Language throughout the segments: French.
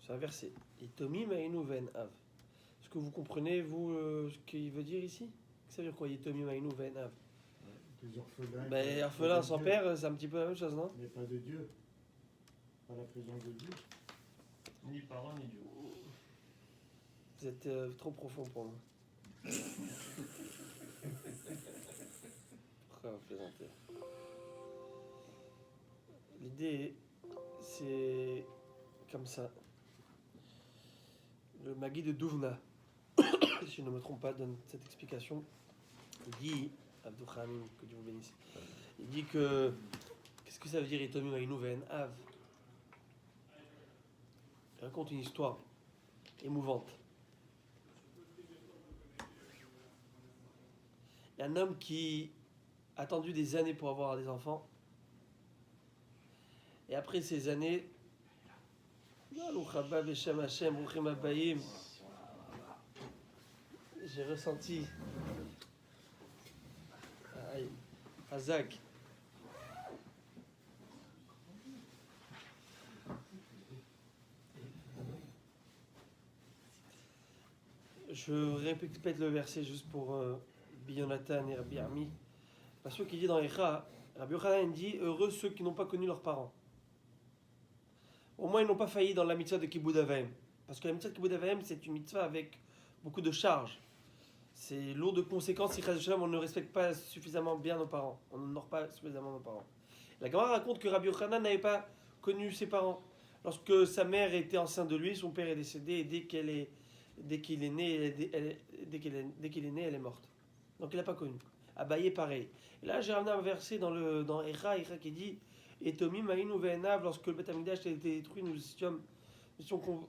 C'est un verset. Yitomi Maïnu Ven Av. Est-ce que vous comprenez, vous, ce qu'il veut dire ici? Ça veut dire quoi, Yitomi Maïnu Ven Av? Les orphelins. Ben, orphelin sans père, c'est un petit peu la même chose, non? Mais pas de Dieu. Pas la présence de Dieu. Ni parents ni Dieu. Vous êtes trop profond pour moi. Pourquoi vous plaisantez? L'idée, c'est comme ça. Le Magui de Douvna, si je ne me trompe pas, donne cette explication. Il dit, Abdoukham, que Dieu vous bénisse, il dit que, qu'est-ce que ça veut dire Itomi Maïnu Ven Av? Il raconte une histoire émouvante. Il y a un homme qui a attendu des années pour avoir des enfants. Et après ces années, j'ai ressenti Hazak. Je répète le verset juste pour Biyonatan et Rabbi Ami. Parce que qui dit dans Echa, Rabbi Yochanan dit heureux ceux qui n'ont pas connu leurs parents. Au moins ils n'ont pas failli dans la mitzvah de Kibud Avaim. Parce que la mitzvah de Kibud Avaim c'est une mitzvah avec beaucoup de charges. C'est lourd de conséquences si on ne respecte pas suffisamment bien nos parents. On n'honore pas suffisamment nos parents. La Gemara raconte que Rabbi Yochanan n'avait pas connu ses parents. Lorsque sa mère était enceinte de lui, son père est décédé et dès qu'il est né, elle est morte. Donc il n'a pas connu. Abaye pareil. Et là j'ai ramené un verset dans Echa qui dit et Tomi Maïnu Ve'enav, lorsque le Beth Amikdash a été détruit, nous étions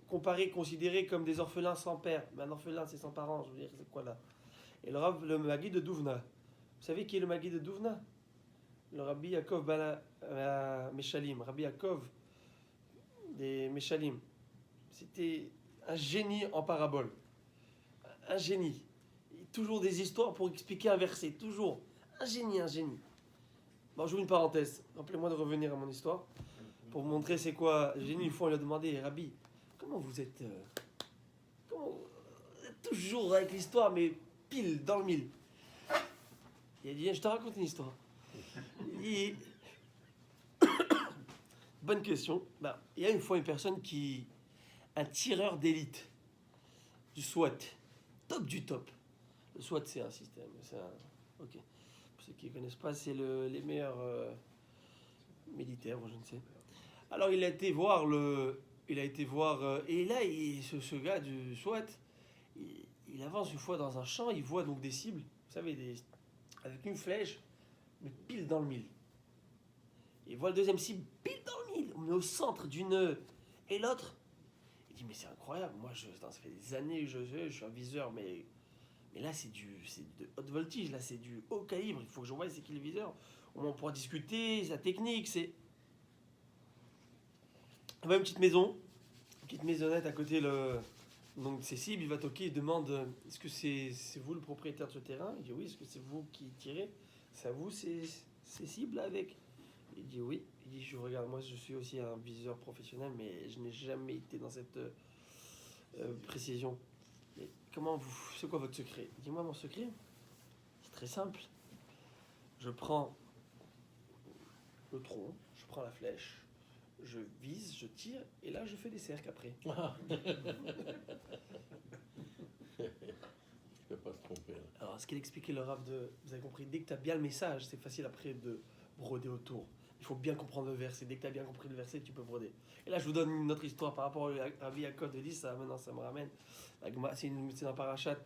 comparés, considérés comme des orphelins sans père. Mais un orphelin c'est sans parents, je veux dire, c'est quoi là? Et le Magui de Douvna. Vous savez qui est le Magui de Douvna? Le Rabbi Yaakov Meshalim. Rabbi Yaakov des Meshalim. C'était un génie en parabole. Un génie. Toujours des histoires pour expliquer un verset. Toujours. Un génie, un génie. Bon, j'ouvre une parenthèse. Rappelez-moi de revenir à mon histoire. Pour vous montrer c'est quoi. Le génie, une fois, on lui a demandé, Rabbi, comment vous êtes... vous êtes toujours avec l'histoire, mais pile dans le mille. Il a dit, je te raconte une histoire. Il dit, bonne question. Ben, il y a une fois une personne un tireur d'élite du SWAT, top du top. Le SWAT c'est un système, ok. Pour ceux qui ne connaissent pas, c'est les meilleurs militaires, je ne sais. Alors il a été voir et là ce gars du SWAT, il avance une fois dans un champ, il voit donc des cibles, vous savez, avec une flèche, mais pile dans le mille. Il voit le deuxième cible, pile dans le mille, mais au centre d'une... Et l'autre, il dit, mais c'est incroyable, moi, ça fait des années que je suis un viseur, mais là, c'est de haute voltige, là, c'est du haut calibre, il faut que je voie c'est qui le viseur. On pourra discuter, sa technique, c'est... On va à une petite maisonnette à côté, donc c'est cible, il va toquer, il demande, est-ce que c'est vous le propriétaire de ce terrain? Il dit oui, est-ce que c'est vous qui tirez? C'est à vous ces cibles avec? Il dit oui. Il dit je regarde, moi je suis aussi un viseur professionnel, mais je n'ai jamais été dans cette précision. Mais c'est quoi votre secret? Dis-moi mon secret. C'est très simple. Je prends le tronc, je prends la flèche, je vise, je tire, et là je fais des cercles après. Il ne peut pas se tromper. Alors ce qu'il expliquait le Rav vous avez compris, dès que tu as bien le message, c'est facile après de broder autour. Il faut bien comprendre le verset. Dès que tu as bien compris le verset, tu peux broder. Et là, je vous donne une autre histoire par rapport à Rabbi Yaakov de 10. Ça me ramène. C'est un parachat,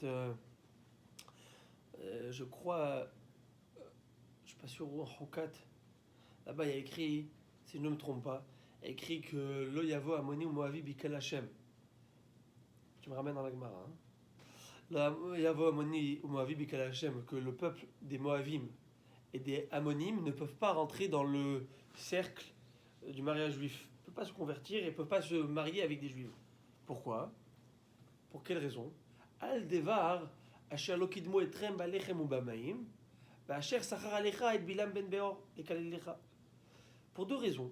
je crois, je ne suis pas sûr où, en Chokat. Là-bas, il y a écrit, si je ne me trompe pas, il y a écrit que Lo Yavo Amoni ou Moavi Bikal Hashem. Tu me ramènes dans la Gemara. Lo Yavo Amoni ou Moavi Bikal Hashem, que le peuple des Moavim et des Ammonimes ne peuvent pas rentrer dans le cercle du mariage juif. Ils ne peuvent pas se convertir et ne peuvent pas se marier avec des juifs. Pourquoi? Pour quelle raison? Al devar asher lo kidmo etrem balechem ubamaim asher sachar alecha et bilam ben beor et kalelecha. Pour deux raisons.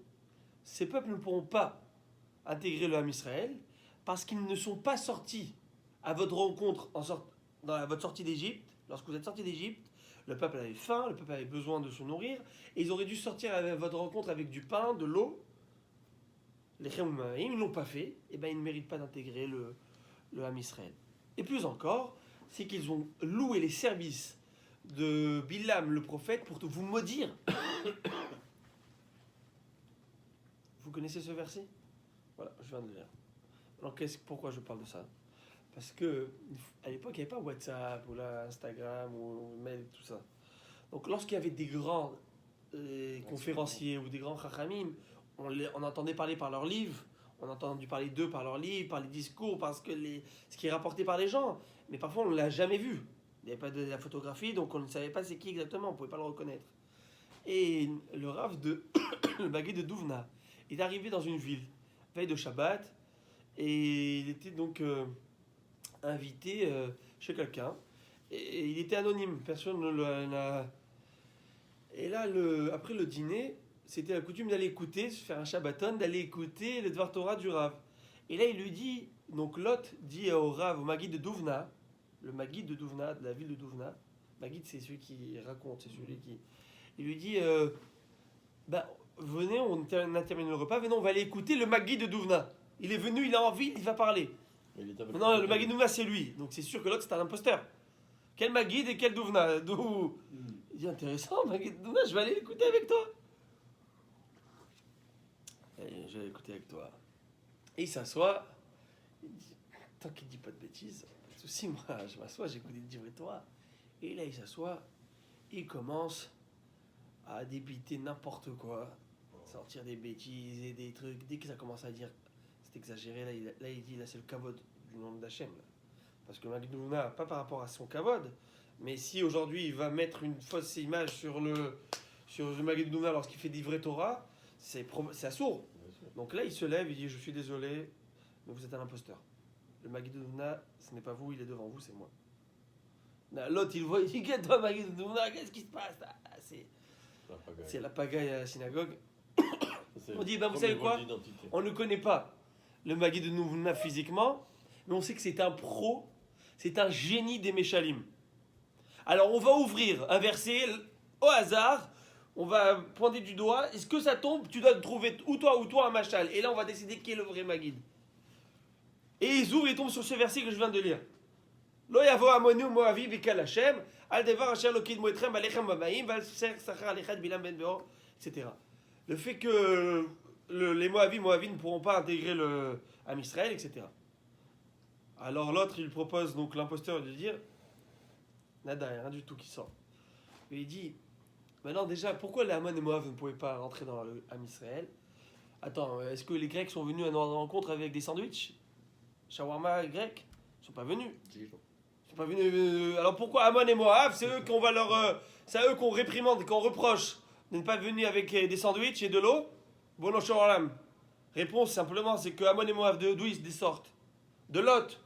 Ces peuples ne pourront pas intégrer le Ham Israël parce qu'ils ne sont pas sortis à votre rencontre votre sortie d'Égypte. Lorsque vous êtes sortis d'Égypte, le peuple avait faim, le peuple avait besoin de se nourrir, et ils auraient dû sortir à votre rencontre avec du pain, de l'eau. Les Chémoumaïm, ils ne l'ont pas fait, et bien ils ne méritent pas d'intégrer le Ham Israël. Et plus encore, c'est qu'ils ont loué les services de Bilam le prophète pour vous maudire. Vous connaissez ce verset? Voilà, je viens de le lire. Alors pourquoi je parle de ça? Parce que à l'époque, il n'y avait pas WhatsApp ou là, Instagram ou mail, tout ça. Donc lorsqu'il y avait des grands conférenciers ou des grands chachamim, on entendait parler par leurs livres, on a entendu parler d'eux par leurs livres, par les discours, parce que ce qui est rapporté par les gens. Mais parfois, on ne l'a jamais vu. Il n'y avait pas de la photographie, donc on ne savait pas c'est qui exactement, on ne pouvait pas le reconnaître. Et le Rav le Maguid de Douvna est arrivé dans une ville, veille de Shabbat, et il était donc invité chez quelqu'un, et il était anonyme, personne ne l'a... Et là, après le dîner, c'était la coutume d'aller écouter, se faire un Shabbaton, d'aller écouter le Dvar Torah du Rav. Et là, il lui dit, donc Lot dit au Rav, au Maguid de Douvna, le Maguid de Douvna, de la ville de Douvna, Maguid c'est celui qui raconte, c'est celui qui... Il lui dit, venez, on a terminé le repas, venez, on va aller écouter le Maguid de Douvna. Il est venu, il a envie, il va parler. Non, le Maguid de Douvna, c'est lui. Donc c'est sûr que l'autre, c'est un imposteur. Quel Maguid et quel Douvna? Il dit, intéressant, Maguid de Douvna, je vais aller l'écouter avec toi. Et je vais l'écouter avec toi. Et il s'assoit. Il dit, tant qu'il dit pas de bêtises, pas de soucis, moi, je m'assois, j'écoute le livre et toi. Et là, il s'assoit, il commence à débiter n'importe quoi, sortir des bêtises et des trucs. Dès que ça commence à dire, c'est exagéré, là il dit, là c'est le kavod du nom d'Hachem. Parce que Maguid Douvna, pas par rapport à son kavod, mais si aujourd'hui il va mettre une fausse image sur le Maguid Douvna lorsqu'il fait d'ivrer Torah, c'est assourd. Donc là il se lève, il dit, je suis désolé, mais vous êtes un imposteur. Le Maguid Douvna, ce n'est pas vous, il est devant vous, c'est moi. L'autre il voit, il dit, toi Maguid Douvna, qu'est-ce qui se passe là? C'est la pagaille à la synagogue. On dit, vous savez quoi? On ne connaît pas le Maguid de Douvna physiquement, mais on sait que c'est un pro, c'est un génie des Méchalim. Alors on va ouvrir un verset au hasard, on va pointer du doigt, est-ce que ça tombe? Tu dois trouver ou toi un machal. Et là on va décider qui est le vrai Maguid. Et ils ouvrent et tombent sur ce verset que je viens de lire. Lo yavo amonu moavi bikal Hashem, al devar asher lokid moetrem alechem babaim, val ser sachar alechat bilam ben beor, etc. Le fait que les Moavis ne pourront pas intégrer le Ham Israël, etc. Alors l'autre, il propose, donc l'imposteur, de dire, nada, rien du tout qui sort. Et il dit, maintenant déjà, pourquoi les Ammon et Moab ne pouvaient pas rentrer dans le Ham Israël? Attends, est-ce que les Grecs sont venus à une rencontre avec des sandwichs? Shawarma grec? Ils ne sont pas venus. Pas venus, alors pourquoi Ammon et Moab, c'est eux qu'on va c'est à eux qu'on réprimande, qu'on reproche de ne pas venir avec des sandwichs et de l'eau? Bon, Shoralam. Réponse simplement, c'est que Ammon et Moab, d'où ils sortent? De Lot.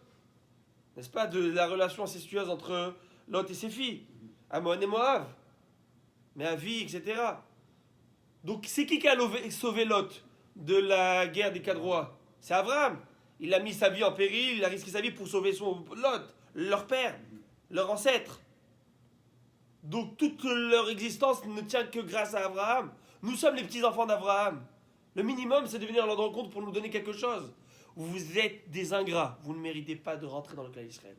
N'est-ce pas? De la relation incestueuse entre Lot et ses filles. Ammon et Moab. Mais Avi, etc. Donc c'est qui a sauvé Lot de la guerre des 4 rois? C'est Abraham. Il a mis sa vie en péril, il a risqué sa vie pour sauver Lot, leur père, leur ancêtre. Donc toute leur existence ne tient que grâce à Abraham. Nous sommes les petits-enfants d'Abraham. Le minimum, c'est de venir leur rendre compte pour nous donner quelque chose. Vous êtes des ingrats. Vous ne méritez pas de rentrer dans le clan d'Israël.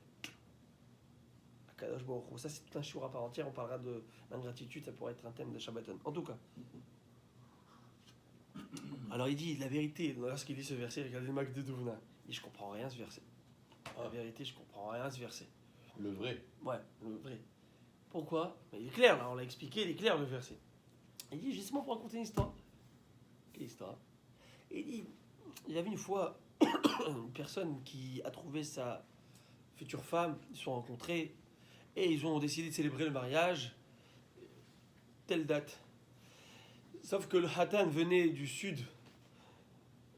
Ça, c'est tout un shiur à part entière. On parlera de l'ingratitude. Ça pourrait être un thème de Shabbaton. En tout cas. Alors il dit la vérité. Lorsqu'il dit ce verset, regardez le Maguid de Douvna. Il dit, je comprends rien à ce verset. La vérité, je comprends rien à ce verset. Le vrai. Ouais, le vrai. Pourquoi? Il est clair, là, on l'a expliqué, il est clair le verset. Il dit, justement pour raconter une histoire. Quelle histoire? Il dit, il y avait une fois une personne qui a trouvé sa future femme, ils se sont rencontrés, et ils ont décidé de célébrer le mariage, telle date. Sauf que le Hatan venait du sud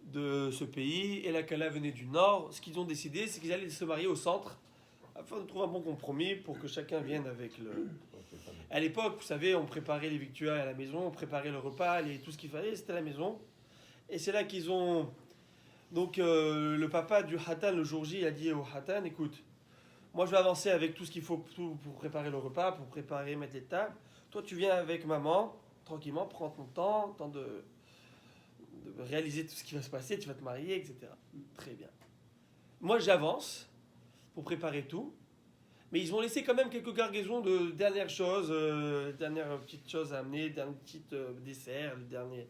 de ce pays, et la Kala venait du nord. Ce qu'ils ont décidé, c'est qu'ils allaient se marier au centre, afin de trouver un bon compromis pour que chacun vienne avec le... À l'époque, vous savez, on préparait les victuailles à la maison, on préparait le repas, tout ce qu'il fallait, c'était à la maison. Et c'est là qu'ils ont Donc le papa du Hatan, le jour J, il a dit au Hatan, écoute, moi je vais avancer avec tout ce qu'il faut pour préparer le repas, pour préparer, mettre les tables. Toi tu viens avec maman, tranquillement, prends ton temps de réaliser tout ce qui va se passer, tu vas te marier, etc. Très bien. Moi j'avance pour préparer tout. Mais ils ont laissé quand même quelques cargaisons de dernières choses, dernières petites choses à amener, derniers petits desserts, les derniers.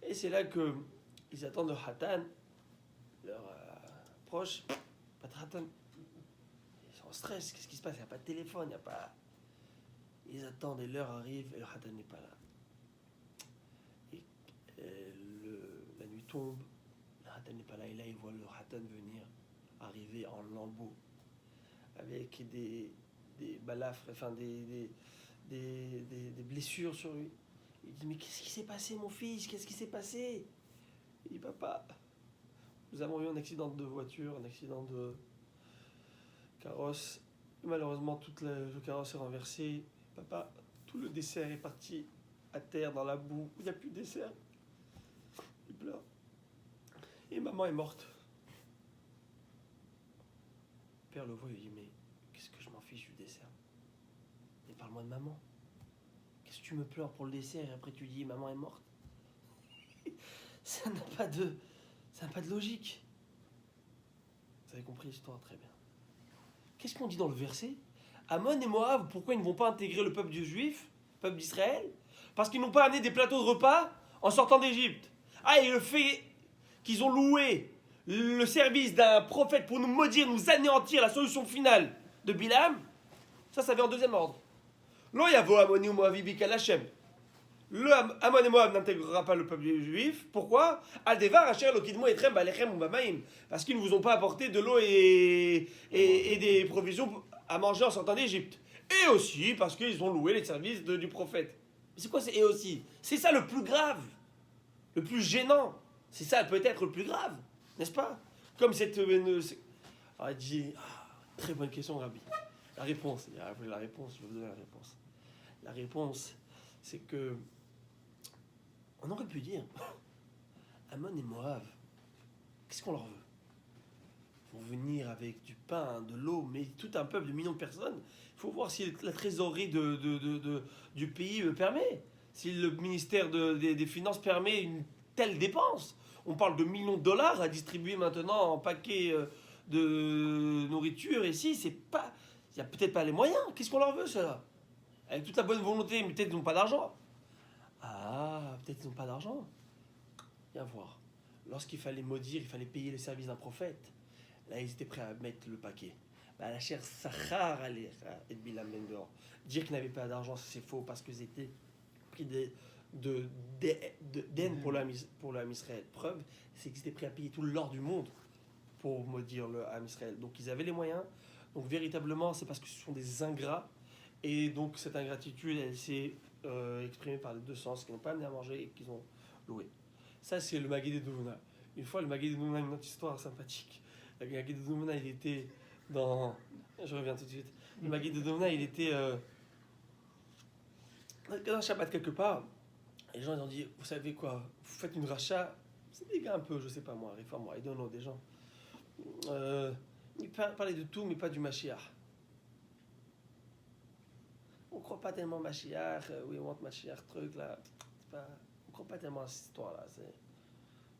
Et c'est là que ils attendent le Hatan, leur proche. Pas de Hatan. Ils sont en stress. Qu'est-ce qui se passe? Il n'y a pas de téléphone, il n'y a pas. Ils attendent et l'heure arrive et le Hatan n'est pas là. Et la nuit tombe, le Hatan n'est pas là. Et là, ils voient le Hatan venir, arriver en lambeaux, avec des balafres, enfin des blessures sur lui. Il dit, mais qu'est-ce qui s'est passé, mon fils? Qu'est-ce qui s'est passé? Il dit, papa, nous avons eu un accident de voiture, un accident de carrosse. Malheureusement, tout le carrosse est renversé. Papa, tout le dessert est parti à terre, dans la boue. Il n'y a plus de dessert. Il pleure. Et maman est morte. Le père le voit et lui dit, mais qu'est-ce que je m'en fiche du dessert? Mais parle-moi de maman. Qu'est-ce que tu me pleures pour le dessert et après tu dis maman est morte? Ça n'a pas de logique. Vous avez compris l'histoire très bien. Qu'est-ce qu'on dit dans le verset? Ammon et Moab, pourquoi ils ne vont pas intégrer le peuple juif, le peuple d'Israël? Parce qu'ils n'ont pas amené des plateaux de repas en sortant d'Égypte. Ah, et le fait qu'ils ont loué le service d'un prophète pour nous maudire, nous anéantir, la solution finale de Bilam, ça vient en deuxième ordre. Lo yavo Ammoni ou Moavi bikal Hashem. Le Ammon et Moab n'intégrera pas le peuple juif. Pourquoi? Aldevar Asher Lokidmo Etrem Balechem ou Bamaim. Parce qu'ils ne vous ont pas apporté de l'eau et des provisions à manger en sortant d'Égypte. Et aussi parce qu'ils ont loué les services du prophète. Mais c'est quoi et aussi? C'est ça le plus grave, le plus gênant. C'est ça peut-être le plus grave, n'est-ce pas? Comme cette... Ah, il dit, très bonne question, Rabbi. La réponse, je vais vous donner la réponse. La réponse, c'est que on aurait pu dire Ammon et Moab, qu'est-ce qu'on leur veut? Ils vont venir avec du pain, de l'eau, mais tout un peuple de millions de personnes. Il faut voir si la trésorerie du pays le permet, si le ministère des Finances permet une telle dépense. On parle de millions de dollars à distribuer maintenant en paquets de nourriture. Et si, c'est pas, il n'y a peut-être pas les moyens. Qu'est-ce qu'on leur veut, cela? Avec toute la bonne volonté, mais peut-être ils n'ont pas d'argent. Ah, peut-être ils n'ont pas d'argent. Viens voir. Lorsqu'il fallait maudire, il fallait payer les services d'un prophète. Là, ils étaient prêts à mettre le paquet. La chère Sachar allait et Bilam Ben Beor. Dire qu'ils n'avaient pas d'argent, c'est faux, parce qu'ils étaient pris d'haine pour l'âme Israël. Preuve, c'est qu'ils étaient prêts à payer tout l'or du monde pour maudire l'âme Israël. Donc ils avaient les moyens. Donc véritablement, c'est parce que ce sont des ingrats. Et donc cette ingratitude, elle s'est exprimée par les deux sens, qu'ils n'ont pas amené à manger et qu'ils ont loué. Ça, c'est le Maguide de Doumna. Une fois, le Maguide de Doumna, une autre histoire sympathique. Le Maguide de Doumna, il était dans... Je reviens tout de suite. Le Maguide de Doumna, il était dans un Shabbat quelque part. Et les gens, ils ont dit, vous savez quoi, vous faites une rachat, c'est des gars un peu, je sais pas moi, réforme, I don't know, des gens. Ils parlaient de tout, mais pas du Mashiach. On ne croit pas tellement Mashiach, we want Mashiach, truc là. On ne croit pas tellement à cette histoire-là.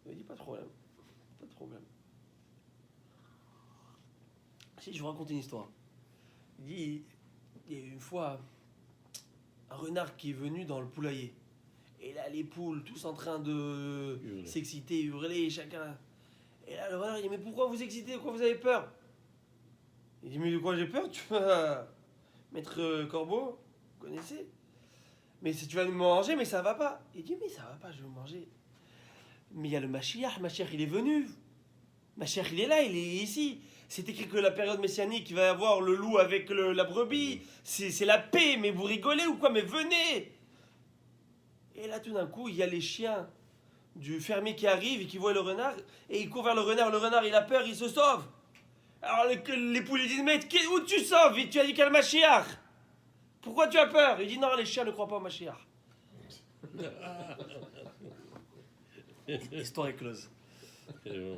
Il dit pas de problème. Pas de problème. Si je vous raconte une histoire. Il dit, il y a eu une fois un renard qui est venu dans le poulailler. Et là, les poules, tous en train de s'exciter, hurler, chacun. Et là, le renard, il dit, mais pourquoi vous excitez? Pourquoi vous avez peur? Il dit, mais de quoi j'ai peur? Tu vas Maître Corbeau, vous connaissez? Mais si tu vas me manger, mais ça va pas. Il dit, mais ça va pas, je vais vous manger. Mais il y a le Mashiach, il est venu. Mashiach, il est là, il est ici. C'est écrit que la période messianique, il va y avoir le loup avec la brebis. C'est la paix, mais vous rigolez ou quoi? Mais venez! Et là, tout d'un coup, il y a les chiens du fermier qui arrivent et qui voient le renard. Et ils courent vers le renard, il a peur, il se sauve. Alors les poules lui disent, mais où tu sauves? Tu as dit qu'il y a le Mashiach. Pourquoi tu as peur? Il dit, non, les chiens ne croient pas au Mashiach. L'histoire est close.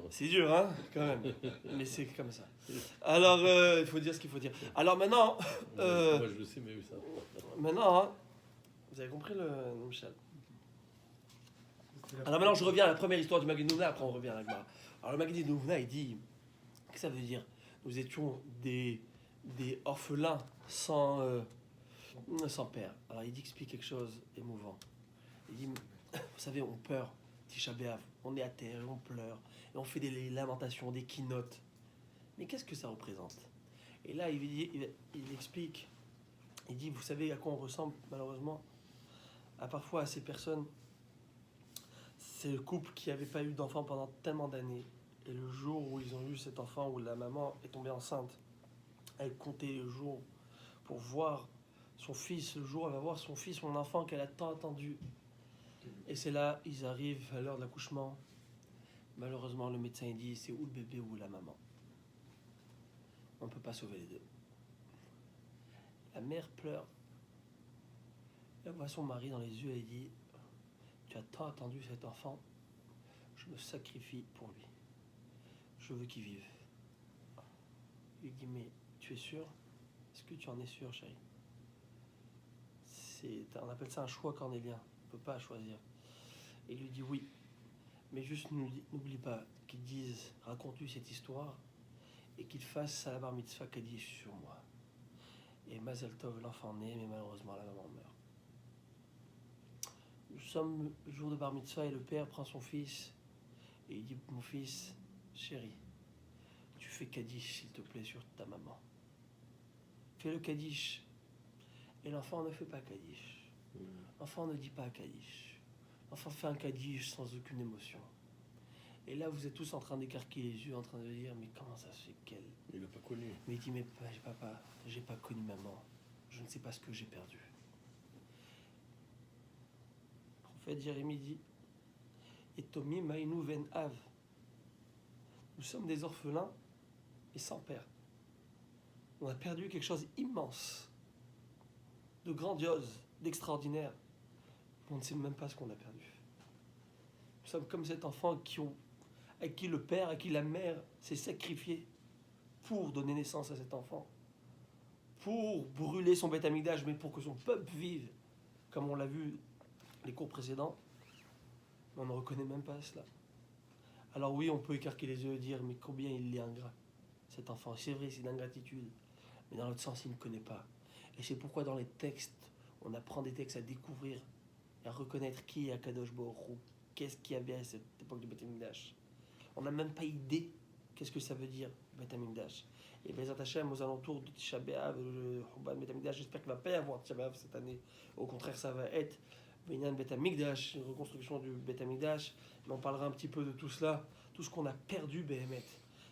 C'est dur, hein, quand même. Mais c'est comme ça. Alors, il faut dire ce qu'il faut dire. Alors maintenant, Moi, je le sais, mais oui, ça. maintenant, hein, vous avez compris le Michel. Alors maintenant, je reviens à la première histoire du Maguid Nouvna, après on revient à la Gemara. Alors le Maguid Nouvna, il dit, qu'est-ce que ça veut dire? Nous étions des orphelins sans père. Alors il explique quelque chose émouvant. Il dit, vous savez, on pleure, Tisha B'Av, on est à terre, on pleure, et on fait des lamentations, des keynotes. Mais qu'est-ce que ça représente? Et là, il explique, il dit, vous savez à quoi on ressemble malheureusement? Parfois à ces personnes. C'est le couple qui n'avait pas eu d'enfant pendant tellement d'années. Et le jour où ils ont eu cet enfant, où la maman est tombée enceinte, elle comptait le jour pour voir son fils. Le jour où elle va voir son fils, son enfant qu'elle a tant attendu. Et c'est là, ils arrivent à l'heure de l'accouchement. Malheureusement, le médecin dit, c'est ou le bébé ou la maman. On ne peut pas sauver les deux. La mère pleure. Elle voit son mari dans les yeux et dit, tu as tant attendu cet enfant, je me sacrifie pour lui. Je veux qu'il vive. Il dit, mais tu es sûr? Est-ce que tu en es sûr, chérie? On appelle ça un choix cornélien. On ne peut pas choisir. Et il lui dit oui. Mais juste n'oublie pas qu'ils disent, raconte-lui cette histoire et qu'il fasse à la bar mitzvah Kaddish sur moi. Et Mazel Tov, l'enfant naît, mais malheureusement la maman meurt. Nous sommes le jour de bar mitzvah et le père prend son fils et il dit, mon fils, chéri, tu fais Kaddish s'il te plaît sur ta maman. Fais le Kaddish. Et l'enfant ne fait pas Kaddish. L'enfant ne dit pas Kaddish. L'enfant fait un Kaddish sans aucune émotion. Et là, vous êtes tous en train d'écarquiller les yeux, en train de dire, mais comment ça se fait qu'elle... Il l'a pas connu. Mais il dit, mais papa, j'ai pas connu maman. Je ne sais pas ce que j'ai perdu. Le prophète Jérémie dit, et Tomi Maïnou Ven Av. Nous sommes des orphelins et sans père. On a perdu quelque chose d'immense, de grandiose, d'extraordinaire. On ne sait même pas ce qu'on a perdu. Nous sommes comme cet enfant à qui le père, à qui la mère s'est sacrifiée pour donner naissance à cet enfant, pour brûler son Beth Amikdash, mais pour que son peuple vive, comme on l'a vu les cours précédents. On ne reconnaît même pas cela. Alors oui, on peut écarquer les yeux et dire, mais combien il est ingrat, cet enfant. C'est vrai, c'est d'ingratitude, mais dans l'autre sens, il ne connaît pas. Et c'est pourquoi dans les textes, on apprend des textes à découvrir et à reconnaître qui est Akadosh Baruch Hu, qu'est-ce qu'il y avait à cette époque du Beth Amikdash. On n'a même pas idée qu'est-ce que ça veut dire, Beth Amikdash. Et Bezat Hashem, aux alentours de Tisha B'Av, le Churban Beth Amikdash, j'espère qu'il ne va pas y avoir Tisha B'Av cette année. Au contraire, ça va être Binyan Beth Amikdash, une reconstruction du Beth Amikdash. Mais on parlera un petit peu de tout cela, tout ce qu'on a perdu, Behemet.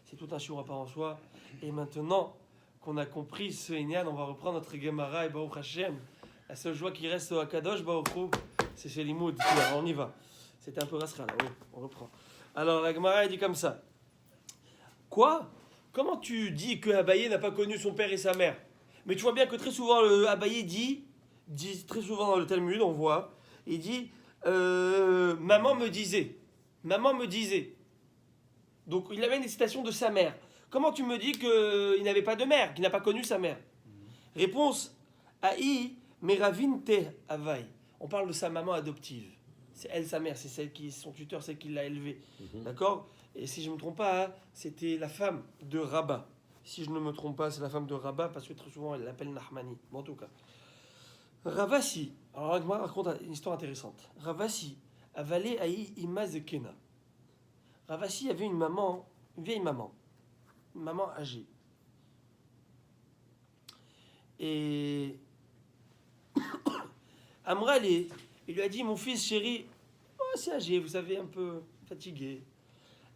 C'est tout un shiur à part en soi. Et maintenant qu'on a compris ce Inyan, on va reprendre notre Gemara et Baruch Hashem. La seule joie qui reste au Hakadosh Baruch Hu, c'est chez Limoud. Alors, on y va. C'était un peu rascal, là. Oui, on reprend. Alors la Gemara dit comme ça. Quoi? Comment tu dis que Abaye n'a pas connu son père et sa mère? Mais tu vois bien que très souvent, Abaye dit très souvent dans le Talmud, on voit, il dit maman me disait. Maman me disait. Donc il avait une citation de sa mère. Comment tu me dis qu'il n'avait pas de mère, qu'il n'a pas connu sa mère? Réponse Aïe, Meravin te Avaï. On parle de sa maman adoptive. C'est elle, sa mère, c'est celle qui est son tuteur, celle qui l'a élevée. D'accord? Et si je ne me trompe pas, c'était la femme de Rabat. Si je ne me trompe pas, c'est la femme de Rabat, parce que très souvent, elle l'appelle Nahmani. Bon, en tout cas. Ravasi, alors je raconte une histoire intéressante. Ravasi, avalé aïe imazekena. Ravasi avait une maman, une vieille maman, une maman âgée. Et Amra, il lui a dit, mon fils chéri, oh, c'est âgé, vous savez, un peu fatigué.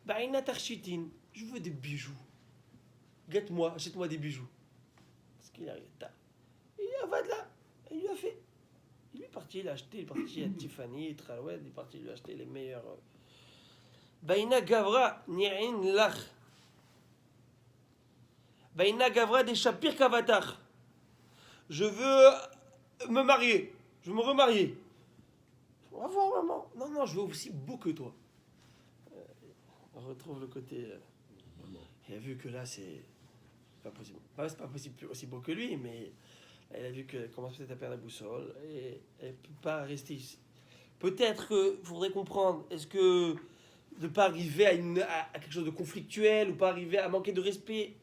Baïna tarchitin, je veux des bijoux. Gâte-moi, achète-moi des bijoux. Parce qu'il arrive tard. Et il va de là. Et il lui a fait. Il est parti, il a acheté, il est parti à Tiffany, Traloued, il est parti lui acheter les meilleurs. Baïna Gavra, Ni'in Lach. Baïna Gavra des Shapir Kavatar. Je veux me marier. Je veux me remarier. On va voir, maman. Non, je veux aussi beau que toi. On retrouve le côté. Vraiment. Elle a vu que là, c'est pas possible. C'est pas possible aussi beau que lui, mais elle a vu qu'elle commence peut-être à perdre la boussole et elle ne peut pas rester ici. Peut-être qu'il faudrait comprendre, est-ce que de ne pas arriver à quelque chose de conflictuel ou pas arriver à manquer de respect.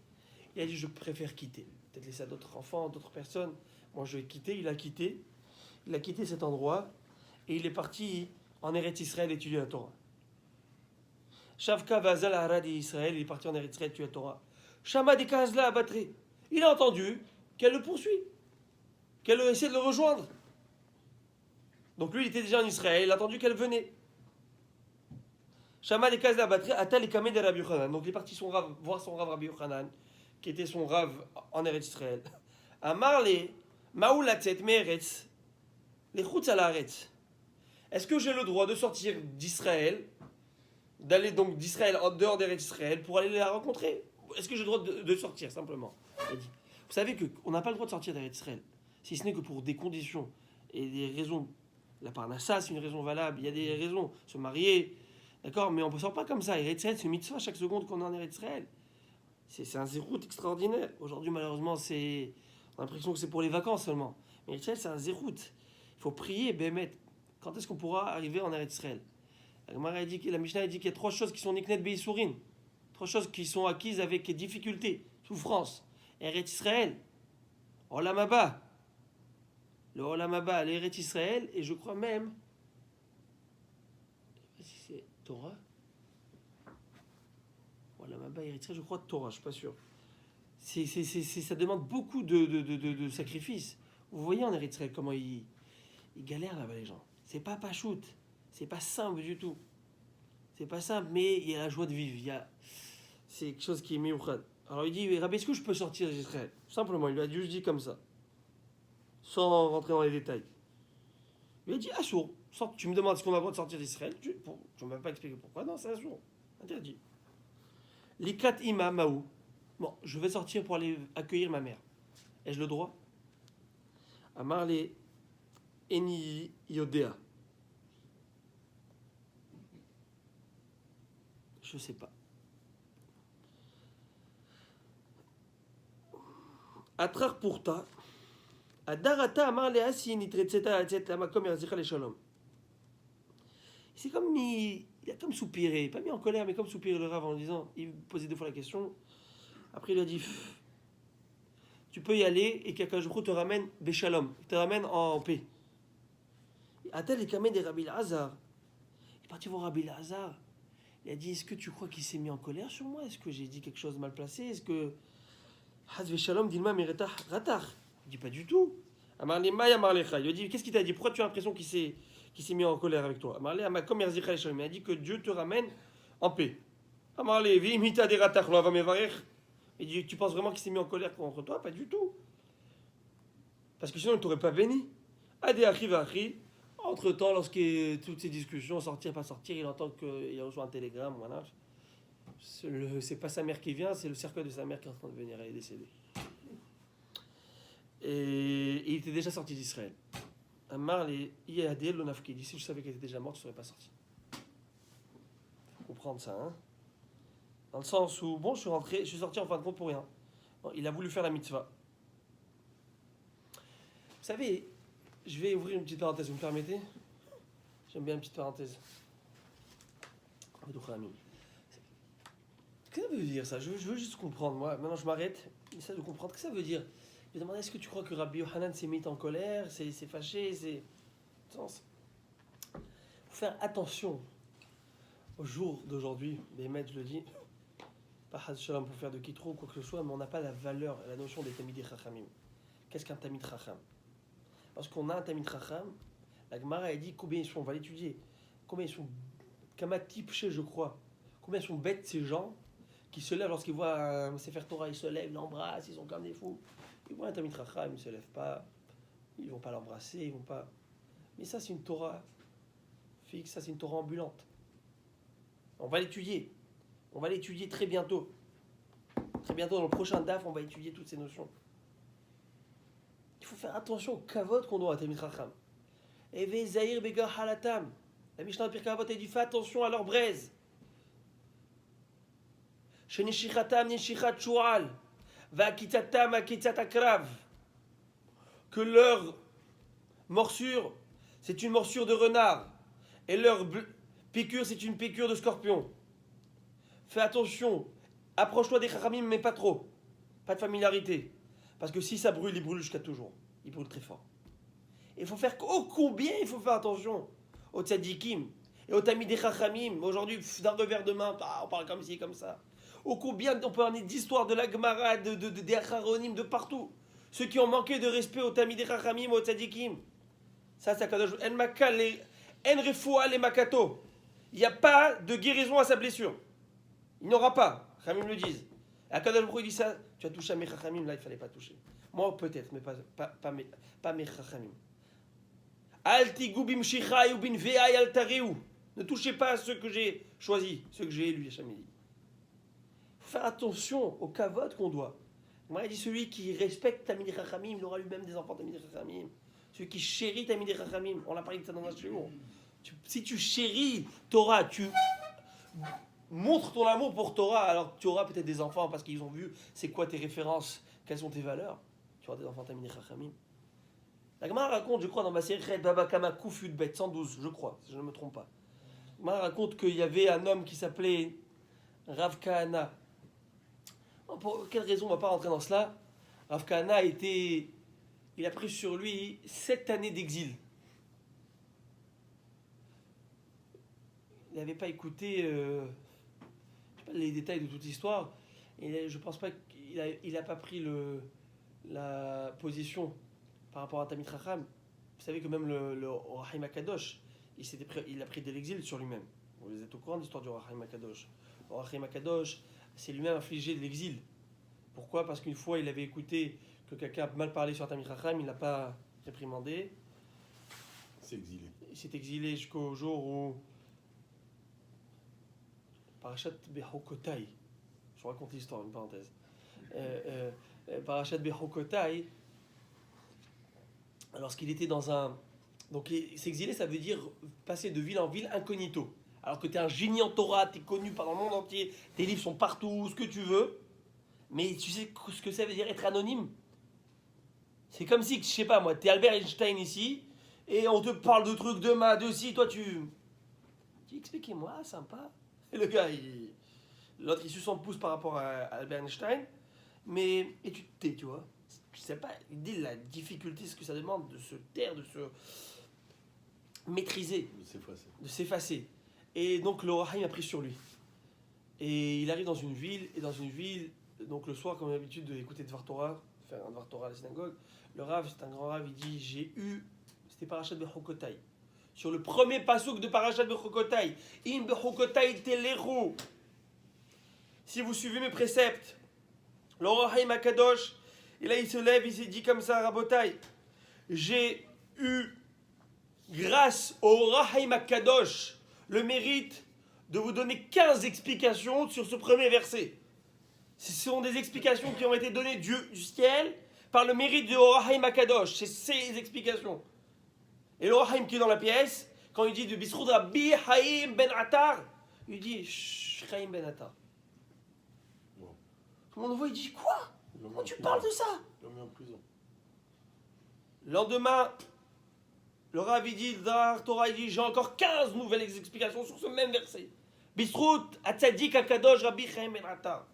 Il a dit, je préfère quitter. Peut-être laisser à d'autres enfants, d'autres personnes. Moi, je vais quitter. Il a quitté cet endroit et il est parti en Eretz Israël étudier la Torah. Shavka Vazal Harad Israël, il est parti en Eretz Israël étudier la Torah. Shama de Kazla abattré. Il a entendu qu'elle le poursuit, qu'elle essaie de le rejoindre. Donc lui, il était déjà en Israël, il a attendu qu'elle venait. Shama de Kazla abattré, Atal et Kameh de Rabbi Yochanan. Donc il est parti voir son Rav Rabbi Yochanan, qui était son Rav en Eretz Israël. Amarle, Maoulatzet Meretz, les Chutz al Haaretz. Est-ce que j'ai le droit de sortir d'Israël, d'aller donc d'Israël en dehors d'Eretz Israël pour aller la rencontrer? Est-ce que j'ai le droit de sortir simplement? Il dit. Vous savez qu'on n'a pas le droit de sortir d'Eretz Israël, si ce n'est que pour des conditions et des raisons. La parnassa, c'est une raison valable. Il y a des raisons, se marier, d'accord, mais on ne sort pas comme ça. Eretz Israël, c'est une mitzvah chaque seconde qu'on est en Eretz Israël. C'est un zérout extraordinaire. Aujourd'hui, malheureusement, on a l'impression que c'est pour les vacances seulement. Mais Eretz Israël, c'est un zérout. Il faut prier, bémet. Quand est-ce qu'on pourra arriver en Eretz Israël? La Mishnah a dit qu'il y a 3 choses qui sont niknet beisourin. 3 choses qui sont acquises avec difficulté, souffrance. Eretz Israël, Olam Haba. Le Olam Haba, l'Eretz Israël, et je crois même, je ne sais pas si c'est Torah. Olam Haba, Eretz Israël, je crois Torah, je ne suis pas sûr. Ça demande beaucoup de sacrifices. Vous voyez en Eretz Israël comment ils galèrent là-bas les gens. C'est pas shoot, c'est pas simple du tout. C'est pas simple, mais il y a la joie de vivre. C'est quelque chose qui est miouchad. Alors il dit, Rabbi, est-ce que je peux sortir d'Israël? Simplement, il lui a juste dit comme ça, sans rentrer dans les détails. Il lui a dit, assour, tu me demandes est-ce qu'on a le droit de sortir d'Israël? Je ne vais même pas expliquer pourquoi. Non, c'est assour, interdit. Likat ima maou. Bon, je vais sortir pour aller accueillir ma mère. Ai-je le droit? Amar les eni yodea. Je sais pas. Atrar pourta. Adarata amar le asi nitretseta etc. Makom yazicha le shalom. C'est comme il a comme soupiré, pas mis en colère, mais comme soupiré le Rav en disant, il posait 2 fois la question. Après il a dit, tu peux y aller et qu'Akadosh te ramène beshalom, il te ramène en paix. Atel et Kamed et Rabbi Lazar. Il est parti voir Rabbi Lazar. Il a dit, est-ce que tu crois qu'il s'est mis en colère sur moi? Est-ce que j'ai dit quelque chose de mal placé? Est-ce que Haz veshalom dilma meretach ratach? Il dit pas du tout. Amar le maya marlecha. Il lui a dit, qu'est-ce qu'il t'a dit? Pourquoi tu as l'impression qu'il s'est mis en colère avec toi? Amar le amakom yarzicha le shalom. Il a dit que Dieu te ramène en paix. Amar le vimita de ratach lo avamevarech. Il dit, tu penses vraiment qu'il s'est mis en colère contre toi? Pas du tout. Parce que sinon il ne t'aurait pas béni. Ade achi vachi. Entre-temps, lorsque toutes ces discussions, sortir, pas sortir, il entend qu'il a reçu un télégramme, voilà. C'est pas sa mère qui vient, c'est le cercueil de sa mère qui est en train de venir, elle est décédée. Et il était déjà sorti d'Israël. Amar les Iadel l'onafki, il dit, si je savais qu'elle était déjà morte, je ne serais pas sorti. Il faut comprendre ça, hein. Dans le sens où, bon, je suis sorti en fin de compte pour rien. Bon, il a voulu faire la mitzvah. Vous savez, je vais ouvrir une petite parenthèse, vous me permettez? J'aime bien une petite parenthèse. Qu'est-ce que ça veut dire ça? Je veux juste comprendre, moi. Maintenant, je m'arrête. J'essaie de comprendre. Qu'est-ce que ça veut dire? Je me demande, est-ce que tu crois que Rabbi Yochanan s'est mis en colère? C'est fâché? Il faut faire attention au jour d'aujourd'hui. Les maîtres, je le dis, pas Haz Shalom pour faire de kitro ou quoi que ce soit, mais on n'a pas la valeur, la notion des Tamidei Chachamim. Qu'est-ce qu'un Tamid Chacham? Parce qu'on a un Tamid Chacham, la Gemara a dit combien ils sont, on va l'étudier, combien ils sont, Kamatipché, je crois, combien ils sont bêtes ces gens qui se lèvent lorsqu'ils voient un Sefer Torah, ils se lèvent, ils l'embrassent, ils sont comme des fous. Ils voient un Tamid Chacham, ils ne se lèvent pas, ils ne vont pas l'embrasser, ils vont pas. Mais ça, c'est une Torah fixe, ça, c'est une Torah ambulante. On va l'étudier. On va l'étudier très bientôt. Très bientôt, dans le prochain DAF, on va étudier toutes ces notions. Il faut faire attention au kavod qu'on doit à Tamid Chacham. Eve Zahir Bega Halatam. La Mishnah de Pirkei Avot a dit fais attention à leur braise. Shenishichatam nishichat shu'al, va'akitzatam akitzat akrav. Que leur morsure, c'est une morsure de renard, et leur piqûre, c'est une piqûre de scorpion. Fais attention, approche-toi des chachamim, mais pas trop. Pas de familiarité. Parce que si ça brûle, il brûle jusqu'à toujours. Il brûle très fort. Il faut faire combien il faut faire attention aux tzadikim et aux tamis des chachamim. Aujourd'hui, d'un revers de main, on parle comme ci, comme ça. Au combien on peut en avoir d'histoires de la Gemara, des acharonim, de partout. Ceux qui ont manqué de respect aux tamis des chachamim, aux tzadikim. Ça, c'est Akadosh. En refoua les makato. Il n'y a pas de guérison à sa blessure. Il n'y aura pas. Chachamim le disent. Akadosh Baruch Hu dit ça. Tu as touché à mes chachamim, là il ne fallait pas toucher. Moi peut-être, mais pas mes chachamim. Ne touchez pas à ceux que j'ai choisis, ceux que j'ai élus, Hachem dit. Il faut faire attention au kavod qu'on doit. Moi, il dit celui qui respecte Tamid Chachamim, il aura lui-même des enfants Tamid Chachamim. Celui qui chérit Tamid Chachamim, on l'a parlé de ça dans un shiur. Si tu chéris Torah, tu montres ton amour pour Torah, alors tu auras peut-être des enfants parce qu'ils ont vu c'est quoi tes références, quelles sont tes valeurs. Tu auras des enfants Tamid Chachamim. La Gemara raconte, je crois, dans ma série Baba Kama Kuf Yud Bet 112, je crois, si je ne me trompe pas. La Gemara raconte qu'il y avait un homme qui s'appelait Rav Kahana. Pour quelle raison on ne va pas rentrer dans cela? Rav Kahana il a pris sur lui 7 années d'exil. Il n'avait pas écouté je sais pas les détails de toute l'histoire. Et je ne pense pas qu'il n'a pas pris la position par rapport à Tamid Chacham. Vous savez que même le Rahim Akadosh, il a pris de l'exil sur lui-même. Vous êtes au courant de l'histoire du Rahim Akadosh. Le Rahim Akadosh s'est lui-même infligé de l'exil. Pourquoi? Parce qu'une fois, il avait écouté que quelqu'un a mal parlé sur Tamid Chacham, il n'a pas réprimandé. C'est exilé. Il s'est exilé jusqu'au jour où Parashat Bechokotai, je vous raconte l'histoire, une parenthèse. Parashat Bechokotai, lorsqu'il était dans un... Donc s'exiler, ça veut dire passer de ville en ville incognito. Alors que tu es un génie en Torah, tu es connu par le monde entier, tes livres sont partout, ce que tu veux. Mais tu sais ce que ça veut dire être anonyme? C'est comme si, je sais pas moi, tu es Albert Einstein ici, et on te parle de trucs de main, de ci, toi tu expliquez-moi, sympa. Et le gars, l'autre il suce son pouce par rapport à Albert Einstein, et tu te tais, tu vois. Je sais pas, il dit la difficulté, ce que ça demande de se taire, de se maîtriser, de s'effacer. Et donc le Rahim a pris sur lui. Et il arrive dans une ville, donc le soir, comme d'habitude, d'écouter Dvar Torah, faire un Dvar Torah à la synagogue, le Rav, c'est un grand Rav, il dit, c'était Parashat Bechokotai. Sur le premier pasouk de Parashat Bechokotai, Im Bechokotai Teleru. Si vous suivez mes préceptes, le Rahim Akadosh, et là il se lève, il s'est dit comme ça, Rabotai, j'ai eu, grâce au Rahim Akadosh, le mérite de vous donner 15 explications sur ce premier verset. Ce sont des explications qui ont été données du ciel par le mérite de Rahim Akadosh. C'est ces explications. Et le Rahim qui est dans la pièce, quand il dit de Bisroud Rabbi Haïm Ben Attar, il dit Chaim Ben Attar. Wow. Tout le monde voit, il dit quoi? Comment tu parles de ça? Il l'a mis en prison. Le lendemain, le Rav il dit, dans Torah, il dit j'ai encore 15 nouvelles explications sur ce même verset. Bisrout Atzadik Akadosh Rabbi Chaim Ben Attar.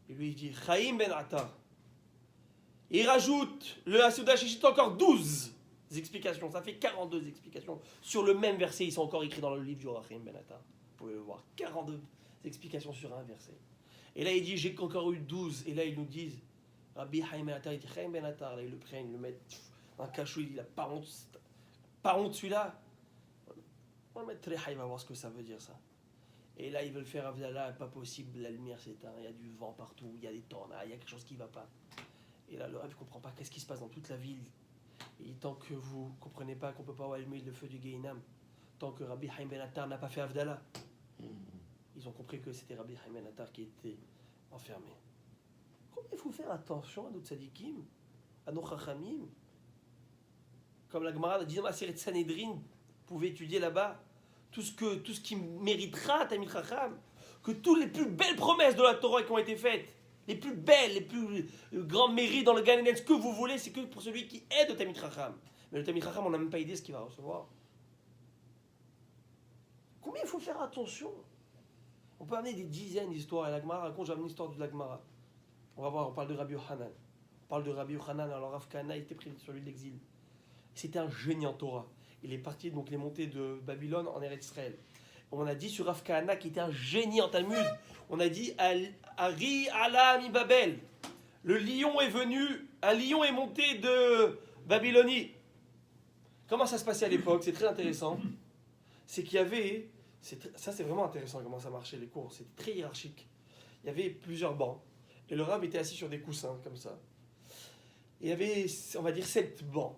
Et lui il dit Chaim Ben Attar. Il rajoute le Hasouda Shishit encore 12 explications. Ça fait 42 explications. Sur le même verset, ils sont encore écrits dans le livre du Rahim Ben Attar. Vous pouvez le voir. 42 explications sur un verset. Et là, il dit j'ai encore eu 12. Et là, ils nous disent Rabbi Chaim Ben Attar, il dit Chaim Ben Attar. Là, ils le prennent, ils le mettent dans un cachot. Il dit il a pas honte celui-là. On va le mettre très high, il va voir ce que ça veut dire ça. Et là, ils veulent faire Avdallah, pas possible, la lumière s'éteint, il y a du vent partout, il y a des tornades, il y a quelque chose qui ne va pas. Et là, le rêve ne comprend pas qu'est-ce qui se passe dans toute la ville. Et tant que vous ne comprenez pas qu'on ne peut pas allumer le feu du Gehinam, tant que Rabbi Chaim Ben Attar n'a pas fait Avdallah, ils ont compris que c'était Rabbi Chaim Ben Attar qui était enfermé. Combien il faut faire attention à nos tzadikim, à nos chachamim? Comme la Gemara dit dans la série de Sanhedrin, vous pouvez étudier là-bas, tout ce qui méritera Tamid Chacham, que toutes les plus belles promesses de la Torah qui ont été faites, les plus belles, les plus grands mérites dans le Gan Eden, ce que vous voulez, c'est que pour celui qui aide le Tamid Chacham. Mais le Tamid Chacham, on n'a même pas idée de ce qu'il va recevoir. Combien il faut faire attention? On peut amener des dizaines d'histoires. Et la Gemara raconte, j'ai amené l'histoire de la Gemara. On va voir, on parle de Rabbi Yochanan. On parle de Rabbi Yochanan, alors Rav Kahana était pris sur l'île d'exil. C'était un génie en Torah. Il est parti, donc il est monté de Babylone en Eretz Israël. On a dit sur Rav Kahana qui était un génie en Talmud. On a dit Ari ala mi Babel. Le lion est venu, un lion est monté de Babylonie. Comment ça se passait à l'époque? C'est très intéressant. C'est qu'il y avait, ça c'est vraiment intéressant comment ça marchait les cours. C'était très hiérarchique. Il y avait plusieurs bancs et le rabbin était assis sur des coussins comme ça. Et il y avait, on va dire, 7 bancs.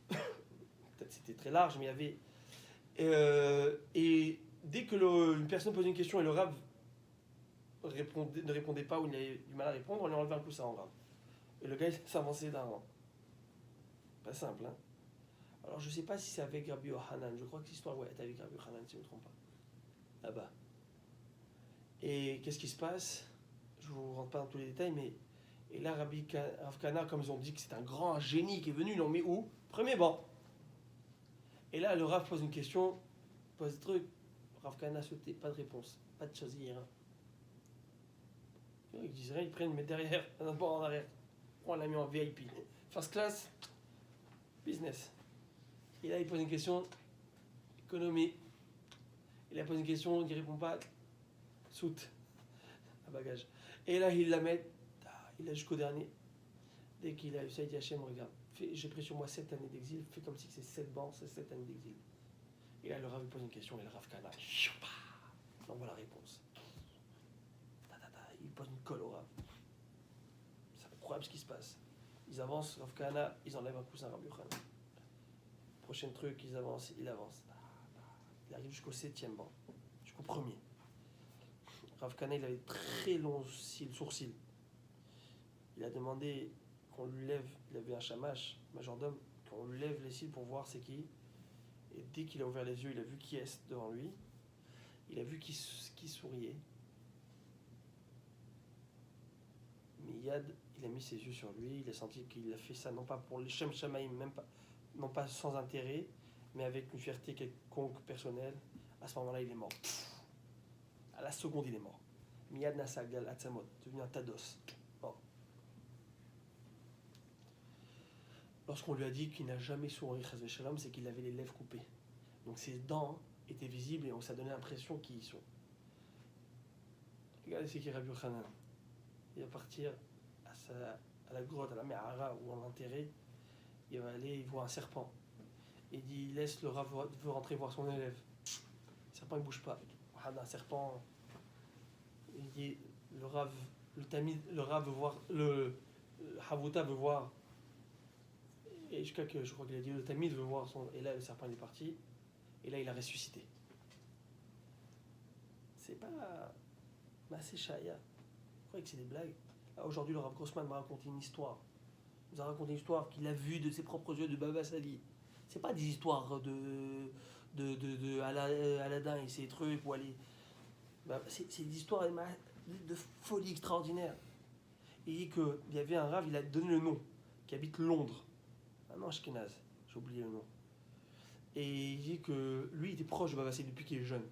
Peut-être c'était très large, mais il y avait. Et dès que une personne posait une question et le rabbin ne répondait pas ou il avait du mal à répondre, on lui enlevait un coussin en rabbin. Et le gars il s'avançait d'un rang. Pas simple, hein. Alors je ne sais pas si c'est avec Rabbi Yochanan, je crois que l'histoire est avec Rabbi Yochanan, si je ne me trompe pas. Là-bas. Et qu'est-ce qui se passe? Je ne vous rentre pas dans tous les détails, mais. Et là, Rav Kahana, comme ils ont dit que c'est un grand génie qui est venu, ils l'ont mis où? Premier banc. Et là, le Rav pose une question, pose des trucs. Rav Kahana sautait, pas de réponse, pas de chazir. Ils disent rien, ils prennent, ils mettent derrière, un banc en arrière. On l'a mis en VIP. First class, business. Et là, il pose une question, économie. Il a posé une question, il ne répond pas, soute, à bagage. Et là, il la met, il a jusqu'au dernier. Dès qu'il a eu ça, il dit Hachem, regarde, j'ai pris sur moi 7 années d'exil, fais comme si c'est 7 bancs, c'est 7 années d'exil. Et là, le Rav pose une question, et le Rav Kahana, il envoie la réponse. Il pose une colle au Rav. C'est incroyable ce qui se passe. Ils avancent, Rav Kahana, ils enlèvent un coussin à Rabbi Yochanan. Prochain truc, ils avancent, il avance. Il arrive jusqu'au 7e banc, jusqu'au premier. Rav Kahana, il avait très longs sourcils. Il a demandé qu'on lui lève, il avait un shamash, majordome, qu'on lui lève les cils pour voir c'est qui. Et dès qu'il a ouvert les yeux, il a vu qui est devant lui. Il a vu qui souriait. Miyad, il a mis ses yeux sur lui, il a senti qu'il a fait ça non pas pour les Shem Shamaim, même pas, non pas sans intérêt, mais avec une fierté quelconque personnelle. À ce moment-là, il est mort. À la seconde, il est mort. Miyad Nasagal Atzamot, devenu un tados. Mort. Lorsqu'on lui a dit qu'il n'a jamais souri, c'est qu'il avait les lèvres coupées. Donc ses dents étaient visibles et ça donnait l'impression qu'ils y sont. Regardez ce qu'il Rabbi Yochanan. Il va partir à la grotte, à la Me'ara, où on l'a enterré. Il va aller, il voit un serpent. Il dit, il laisse le Rav veut rentrer voir son élève. Le serpent, il ne bouge pas. Un serpent. Il dit, le Rav veut voir, le Havuta veut voir. Et jusqu'à que, je crois qu'il a dit, le Tamid veut voir son. Et là, le serpent, il est parti. Et là, il a ressuscité. C'est pas. Bah, c'est Shaya. Vous croyez que c'est des blagues? Aujourd'hui, le Rav Grossman m'a raconté une histoire. Il nous a raconté une histoire qu'il a vue de ses propres yeux de Baba Sali. C'est pas des histoires de Aladdin et ses trucs ou aller. Bah, c'est des histoires de folie extraordinaire. Il dit qu'il y avait un Rav, il a donné le nom, qui habite Londres. Un Ashkenaz, j'ai oublié le nom. Et il dit que lui, il était proche de Baba Sali depuis qu'il est jeune,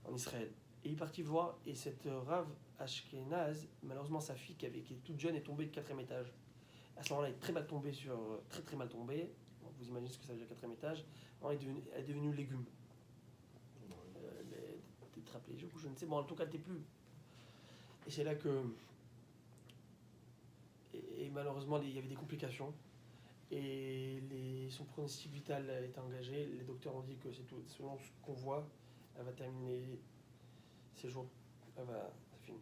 en Israël. Et il est parti voir, et cette Rav Ashkenaz, malheureusement sa fille qui est toute jeune est tombée de 4e étage. À ce moment-là, elle est très mal tombée très mal tombée. Bon, vous imaginez ce que ça veut dire 4e étage. Elle est devenue légume. Tétraplégique, je ne sais. Bon, en tout cas, elle n'était plus. Et c'est là que. Et malheureusement, il y avait des complications. Et son pronostic vital a été engagé. Les docteurs ont dit que c'est tout. Selon ce qu'on voit, elle va terminer ses jours. C'est fini.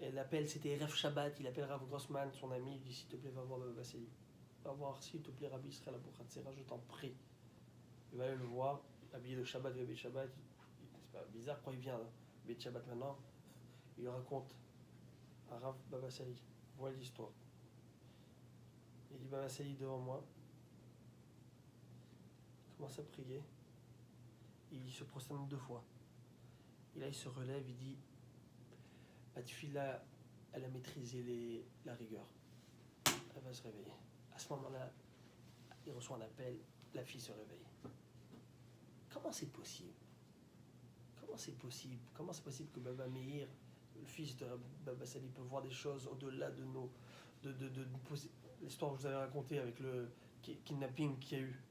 Elle l'appelle, c'était Rav Shabbat, il appelle Rav Grossman, son ami, il dit s'il te plaît, va voir Baba Basili. Va voir, s'il te plaît, Rabbi Israël Abouchatzera, je t'en prie. Il va aller le voir, habillé de Shabbat, Bébé Shabbat. C'est pas bizarre, pourquoi il vient, Bébé Shabbat maintenant. Il lui raconte à Rav Baba Sali, voilà l'histoire. Il dit Baba Sali devant moi, il commence à prier. il se prosterne 2 fois. Et là, il se relève, il dit la tefila, elle a maîtrisé la rigueur. Elle va se réveiller. À ce moment-là, il reçoit un appel, la fille se réveille. Comment c'est possible? Comment c'est possible? Comment c'est possible que Baba Meir, le fils de Baba Sali, peut voir des choses au-delà de nos. L'histoire que je vous avais racontée avec le kidnapping qu'il y a eu.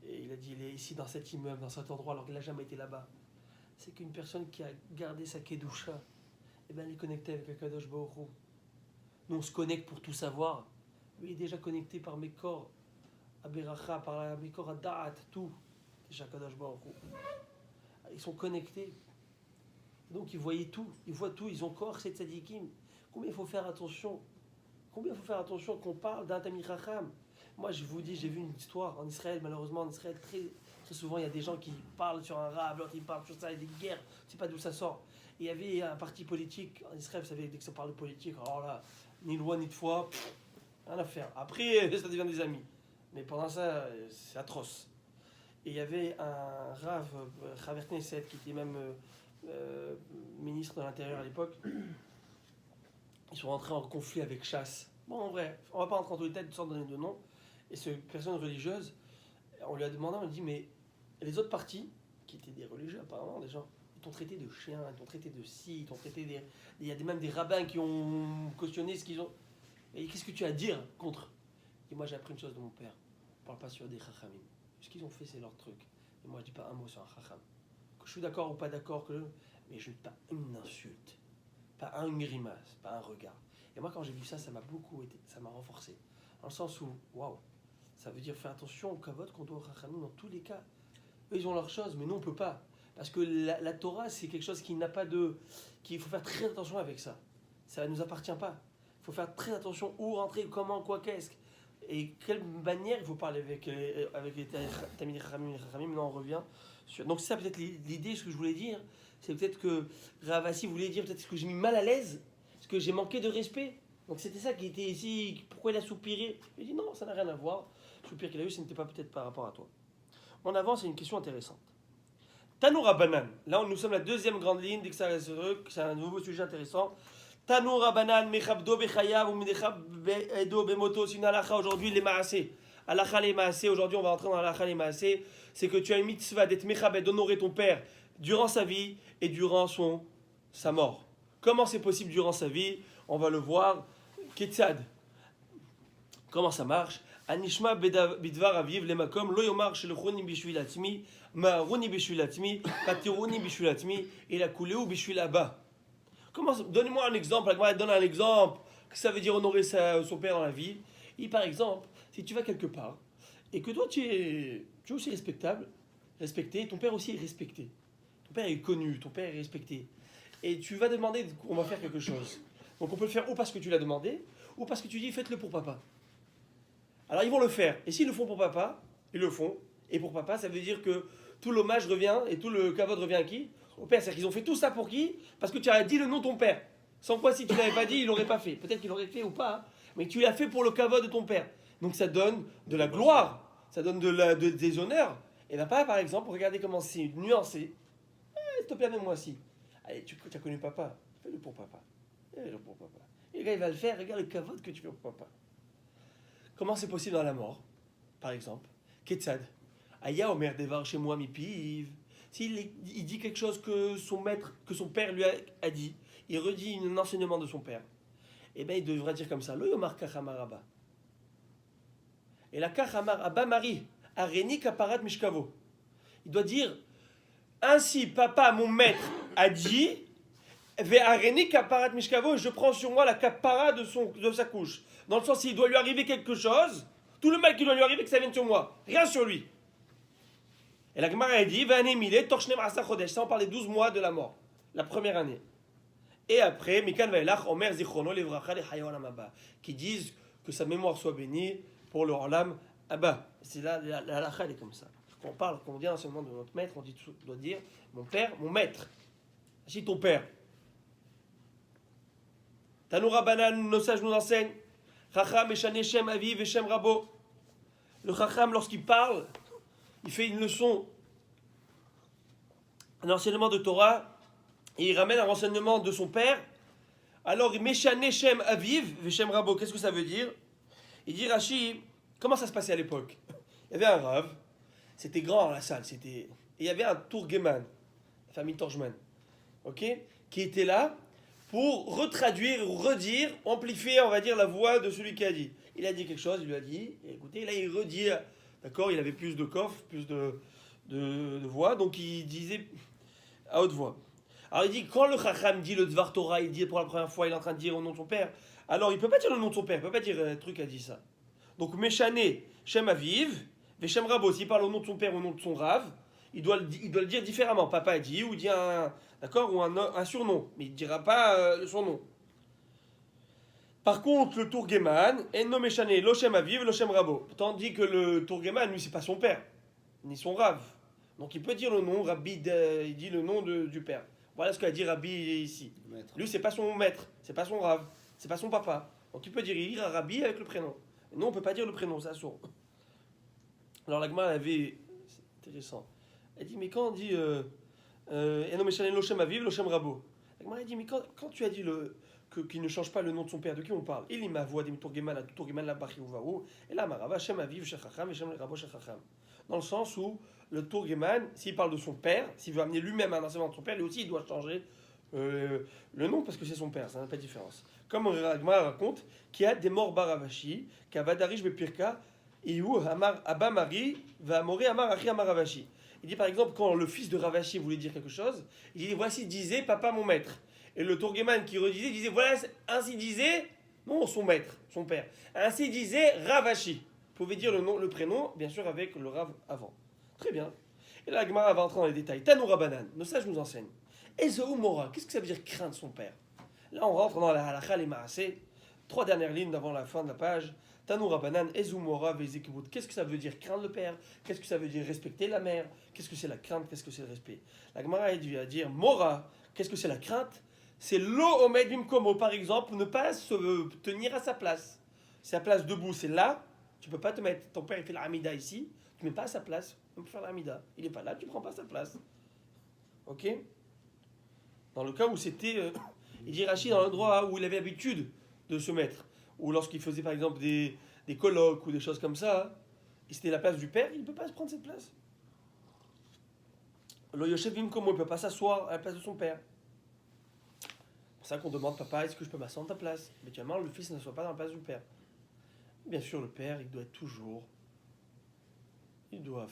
Et il a dit il est ici dans cet immeuble, dans cet endroit, alors qu'il n'a jamais été là-bas. C'est qu'une personne qui a gardé sa kedusha, eh ben, elle est connectée avec le Kadosh Baruch Hu. Nous, on se connecte pour tout savoir. Lui, il est déjà connecté par mes corps, à Beracha, par mes corps à Da'at, tout. Déjà Kadosh Baruch Hu. Ils sont connectés. Donc, ils voyaient tout. Ils voient tout. Ils ont corps, c'est tzadikim. Combien il faut faire attention? Combien il faut faire attention qu'on parle d'un Tamid Chacham? Moi, je vous dis, j'ai vu une histoire en Israël. Malheureusement, en Israël, très, très souvent, il y a des gens qui parlent sur un rab, l'autre, ils parlent sur ça, il y a des guerres. Je ne sais pas d'où ça sort. Et il y avait un parti politique en Israël, vous savez, dès que ça parle de politique, alors là, ni loi, ni de foi, rien à faire. Après, ça devient des amis. Mais pendant ça, c'est atroce. Et il y avait un Rav, Chaver Knesset, qui était même ministre de l'Intérieur à l'époque. Ils sont rentrés en conflit avec Chasse. Bon, en vrai, on ne va pas rentrer en tous les têtes sans donner de nom. Et cette personne religieuse, on lui a demandé, on lui a dit, mais les autres partis, qui étaient des religieux apparemment, des gens, ils t'ont traité de chien, ils t'ont traité de ci, ils t'ont traité des... Il y a même des rabbins qui ont cautionné ce qu'ils ont... Et qu'est-ce que tu as à dire contre? Et moi j'ai appris une chose de mon père, on ne parle pas sur des chachamim. Ce qu'ils ont fait, c'est leur truc. Et moi je dis pas un mot sur un chacham. Que je suis d'accord ou pas d'accord, mais je ne dis pas une insulte, pas une grimace, pas un regard. Et moi quand j'ai vu ça, ça m'a beaucoup aidé, ça m'a renforcé. Dans le sens où, waouh, ça veut dire faire attention au kavod qu'on doit au chachamim dans tous les cas. Eux ils ont leurs choses, mais nous on ne peut pas. Parce que la Torah c'est quelque chose qui n'a pas de... qu'il faut faire très attention avec ça. Ça ne nous appartient pas. Il faut faire très attention où rentrer, comment, quoi, qu'est-ce. Et quelle manière il faut parler avec les Tamid Chachamim. Là, on revient sur... Donc, c'est ça peut-être l'idée, ce que je voulais dire. C'est peut-être que Ravasi voulait dire peut-être que j'ai mis mal à l'aise, parce que j'ai manqué de respect. Donc, c'était ça qui était ici. Pourquoi il a soupiré? Il dit non, ça n'a rien à voir. Le soupir qu'il a eu, ce n'était pas peut-être par rapport à toi. On avance, c'est une question intéressante. Tanoura Banan. Là, nous sommes la deuxième grande ligne, dès que ça reste heureux, c'est un nouveau sujet intéressant. Tanoura Banan, Mechabdo Bechayav ou Medechab Bedo Bemoto, c'est une halakha aujourd'hui, les Maasé. Halakha les Maasé, aujourd'hui on va entrer dans halakha les Maasé. C'est que tu as une mitzvah d'être Mechabed, d'honorer ton père durant sa vie et durant sa mort. Comment c'est possible durant sa vie? On va le voir. Ketzad. Comment ça marche? Anishma bidvar aviv lemakom lo yomar shelchoni bishvil atmi ma'aroni bishvil atmi patironi bishvil atmi et la kuleu bishvil abba. Donnez-moi un exemple, la Gemara donne un exemple, que ça veut dire honorer son père dans la vie. Et par exemple, si tu vas quelque part, et que toi tu es aussi respecté, ton père aussi est respecté. Ton père est connu, ton père est respecté. Et tu vas demander qu'on va faire quelque chose. Donc on peut le faire ou parce que tu l'as demandé, ou parce que tu dis faites-le pour papa. Alors ils vont le faire. Et s'ils le font pour papa, ils le font. Et pour papa, ça veut dire que tout l'hommage revient, et tout le kavod revient à qui? Au père. C'est-à-dire qu'ils ont fait tout ça pour qui? Parce que tu as dit le nom de ton père. Sans quoi, si tu ne l'avais pas dit, il l'aurait pas fait. Peut-être qu'il l'aurait fait ou pas, hein. Mais tu l'as fait pour le kavod de ton père. Donc ça donne de la gloire, ça donne des honneurs. Et papa, par exemple, regardez comment c'est nuancé. S'il te plaît, même-moi si. Allez, tu as connu papa, fais-le pour papa. Fais-le pour papa. Et le gars, il va le faire, regarde le kavod que tu fais pour papa. Comment c'est possible dans la mort, par exemple? Ketzad. Aya Omer Devar chez moi, mi piv. S'il dit quelque chose que son père lui a dit, il redit un enseignement de son père, eh bien il devra dire comme ça, Lo Yomar Kachamar Abba. Et la Kachamar Abba Marie, Areni Kaparat Mishkavo. Il doit dire, ainsi papa, mon maître, a dit, Ve Areni Kaparat Mishkavo, je prends sur moi la kapara de sa couche. Dans le sens, s'il doit lui arriver quelque chose, tout le mal qui doit lui arriver, que ça vienne sur moi, rien sur lui. Et la Gemara a dit, ça on parle des 12 mois de la mort, la première année. Et après, Mikan Vailach, Omer Zichrono, Levracha, les Hayo Olam Abba, qui disent que sa mémoire soit bénie pour le Olam Abba. C'est là, la halakha, elle est comme ça. Quand on parle, quand on dit l'enseignement de notre maître, on doit dire, mon père, mon maître. Ainsi ton père. Tanoura Banan, nos sages nous enseignent, Chacham, Eshane, Shem, Aviv, Shem, Rabo. Le Chacham, lorsqu'il parle, il fait une leçon un enseignement de Torah, et il ramène un renseignement de son père. Alors, Meshane Shem Aviv, Veshem Rabo, qu'est-ce que ça veut dire? Il dit Rashi, comment ça se passait à l'époque? Il y avait un Rav, c'était grand la salle, et il y avait un Tourgeman, la famille Torjman, ok, qui était là pour retraduire ou redire, amplifier, on va dire, la voix de celui qui a dit. Il a dit quelque chose, il lui a dit, et écoutez, là il redit, d'accord, il avait plus de coffre, plus de voix, donc il disait à haute voix. Alors il dit, quand le Chacham dit le Dvar Torah, il dit pour la première fois, il est en train de dire au nom de son père, alors il ne peut pas dire le nom de son père, il ne peut pas dire un truc a dit ça. Donc Meshane, Shem Aviv, Veshem Rabo, s'il parle au nom de son père, au nom de son Rav, il doit le dire différemment. Papa a dit, ou dit d'accord, ou un surnom, mais il ne dira pas son nom. Par contre, le Tourgeman, Enno Meshane, Lo Shem Aviv, Lo Shem Rabo. Tandis que le Tourgeman, lui, c'est pas son père, ni son Rav. Donc il peut dire le nom, Rabbi, il dit le nom du père. Voilà ce qu'a dit Rabbi ici. Lui, c'est pas son maître, c'est pas son Rav, c'est pas son papa. Donc il peut dire Rabbi avec le prénom. Nous, on peut pas dire le prénom, c'est sourd. Alors la Gemara avait, c'est intéressant. Elle dit mais quand on dit Eno Meshanen Lo Shem Aviv, Lo Shem Rabo. La Gemara dit mais quand tu as dit qu'il ne change pas le nom de son père, de qui on parle? Il m'a voix des Tourgeman la Bachi Uvaou, et là Marava Shem Aviv Shechacham et Shem Rabo Shechacham. Dans le sens où le Tourgeman, s'il parle de son père, s'il veut amener lui-même un enseignement de son père, lui aussi il doit changer le nom parce que c'est son père, ça n'a pas de différence. Comme Ragma raconte, qu'il y a des morts baravashi, qu'avadarish bepirka, et où Abba Mari va amoré Amar Achi Amar Ravashi. Il dit par exemple, quand le fils de Ravashi voulait dire quelque chose, il dit voici disait papa mon maître. Et le Tourgeman qui redisait disait voilà ainsi disait, non son maître, son père. Ainsi disait Ravashi. Vous pouvez dire le nom, le prénom, bien sûr avec le Rav avant. Très bien. Et là, la Gemara va entrer dans les détails. Tanoura Banan, nos sages nous enseignent. Ezohu Mora, qu'est-ce que ça veut dire craindre son père? Là, on rentre dans la halakha les maaseh. 3 dernières lignes avant la fin de la page. Tanoura Banan, Ezohu Mora, Vezekibut. Qu'est-ce que ça veut dire craindre le père? Qu'est-ce que ça veut dire respecter la mère? Qu'est-ce que c'est la crainte? Qu'est-ce que c'est le respect? La Gemara a dû dire Mora, qu'est-ce que c'est la crainte? C'est lo omed bimkomo, par exemple, ne pas se tenir à sa place. Sa place debout, c'est là. Tu peux pas te mettre. Ton père il fait l'amida ici. Tu mets pas à sa place. On peut faire l'amida. Il est pas là, tu prends pas sa place. Ok? Dans le cas où c'était, il dit Rachid dans l'endroit où il avait l'habitude de se mettre, ou lorsqu'il faisait par exemple des colloques ou des choses comme ça, et c'était la place du père, il ne peut pas se prendre cette place. Le Yoshev Bimkomo, il ne peut pas s'asseoir à la place de son père. C'est pour ça qu'on demande papa, est-ce que je peux m'asseoir à ta place? Habituellement, le fils ne s'assoit pas dans la place du père. Bien sûr, le père, il doit être toujours, il doit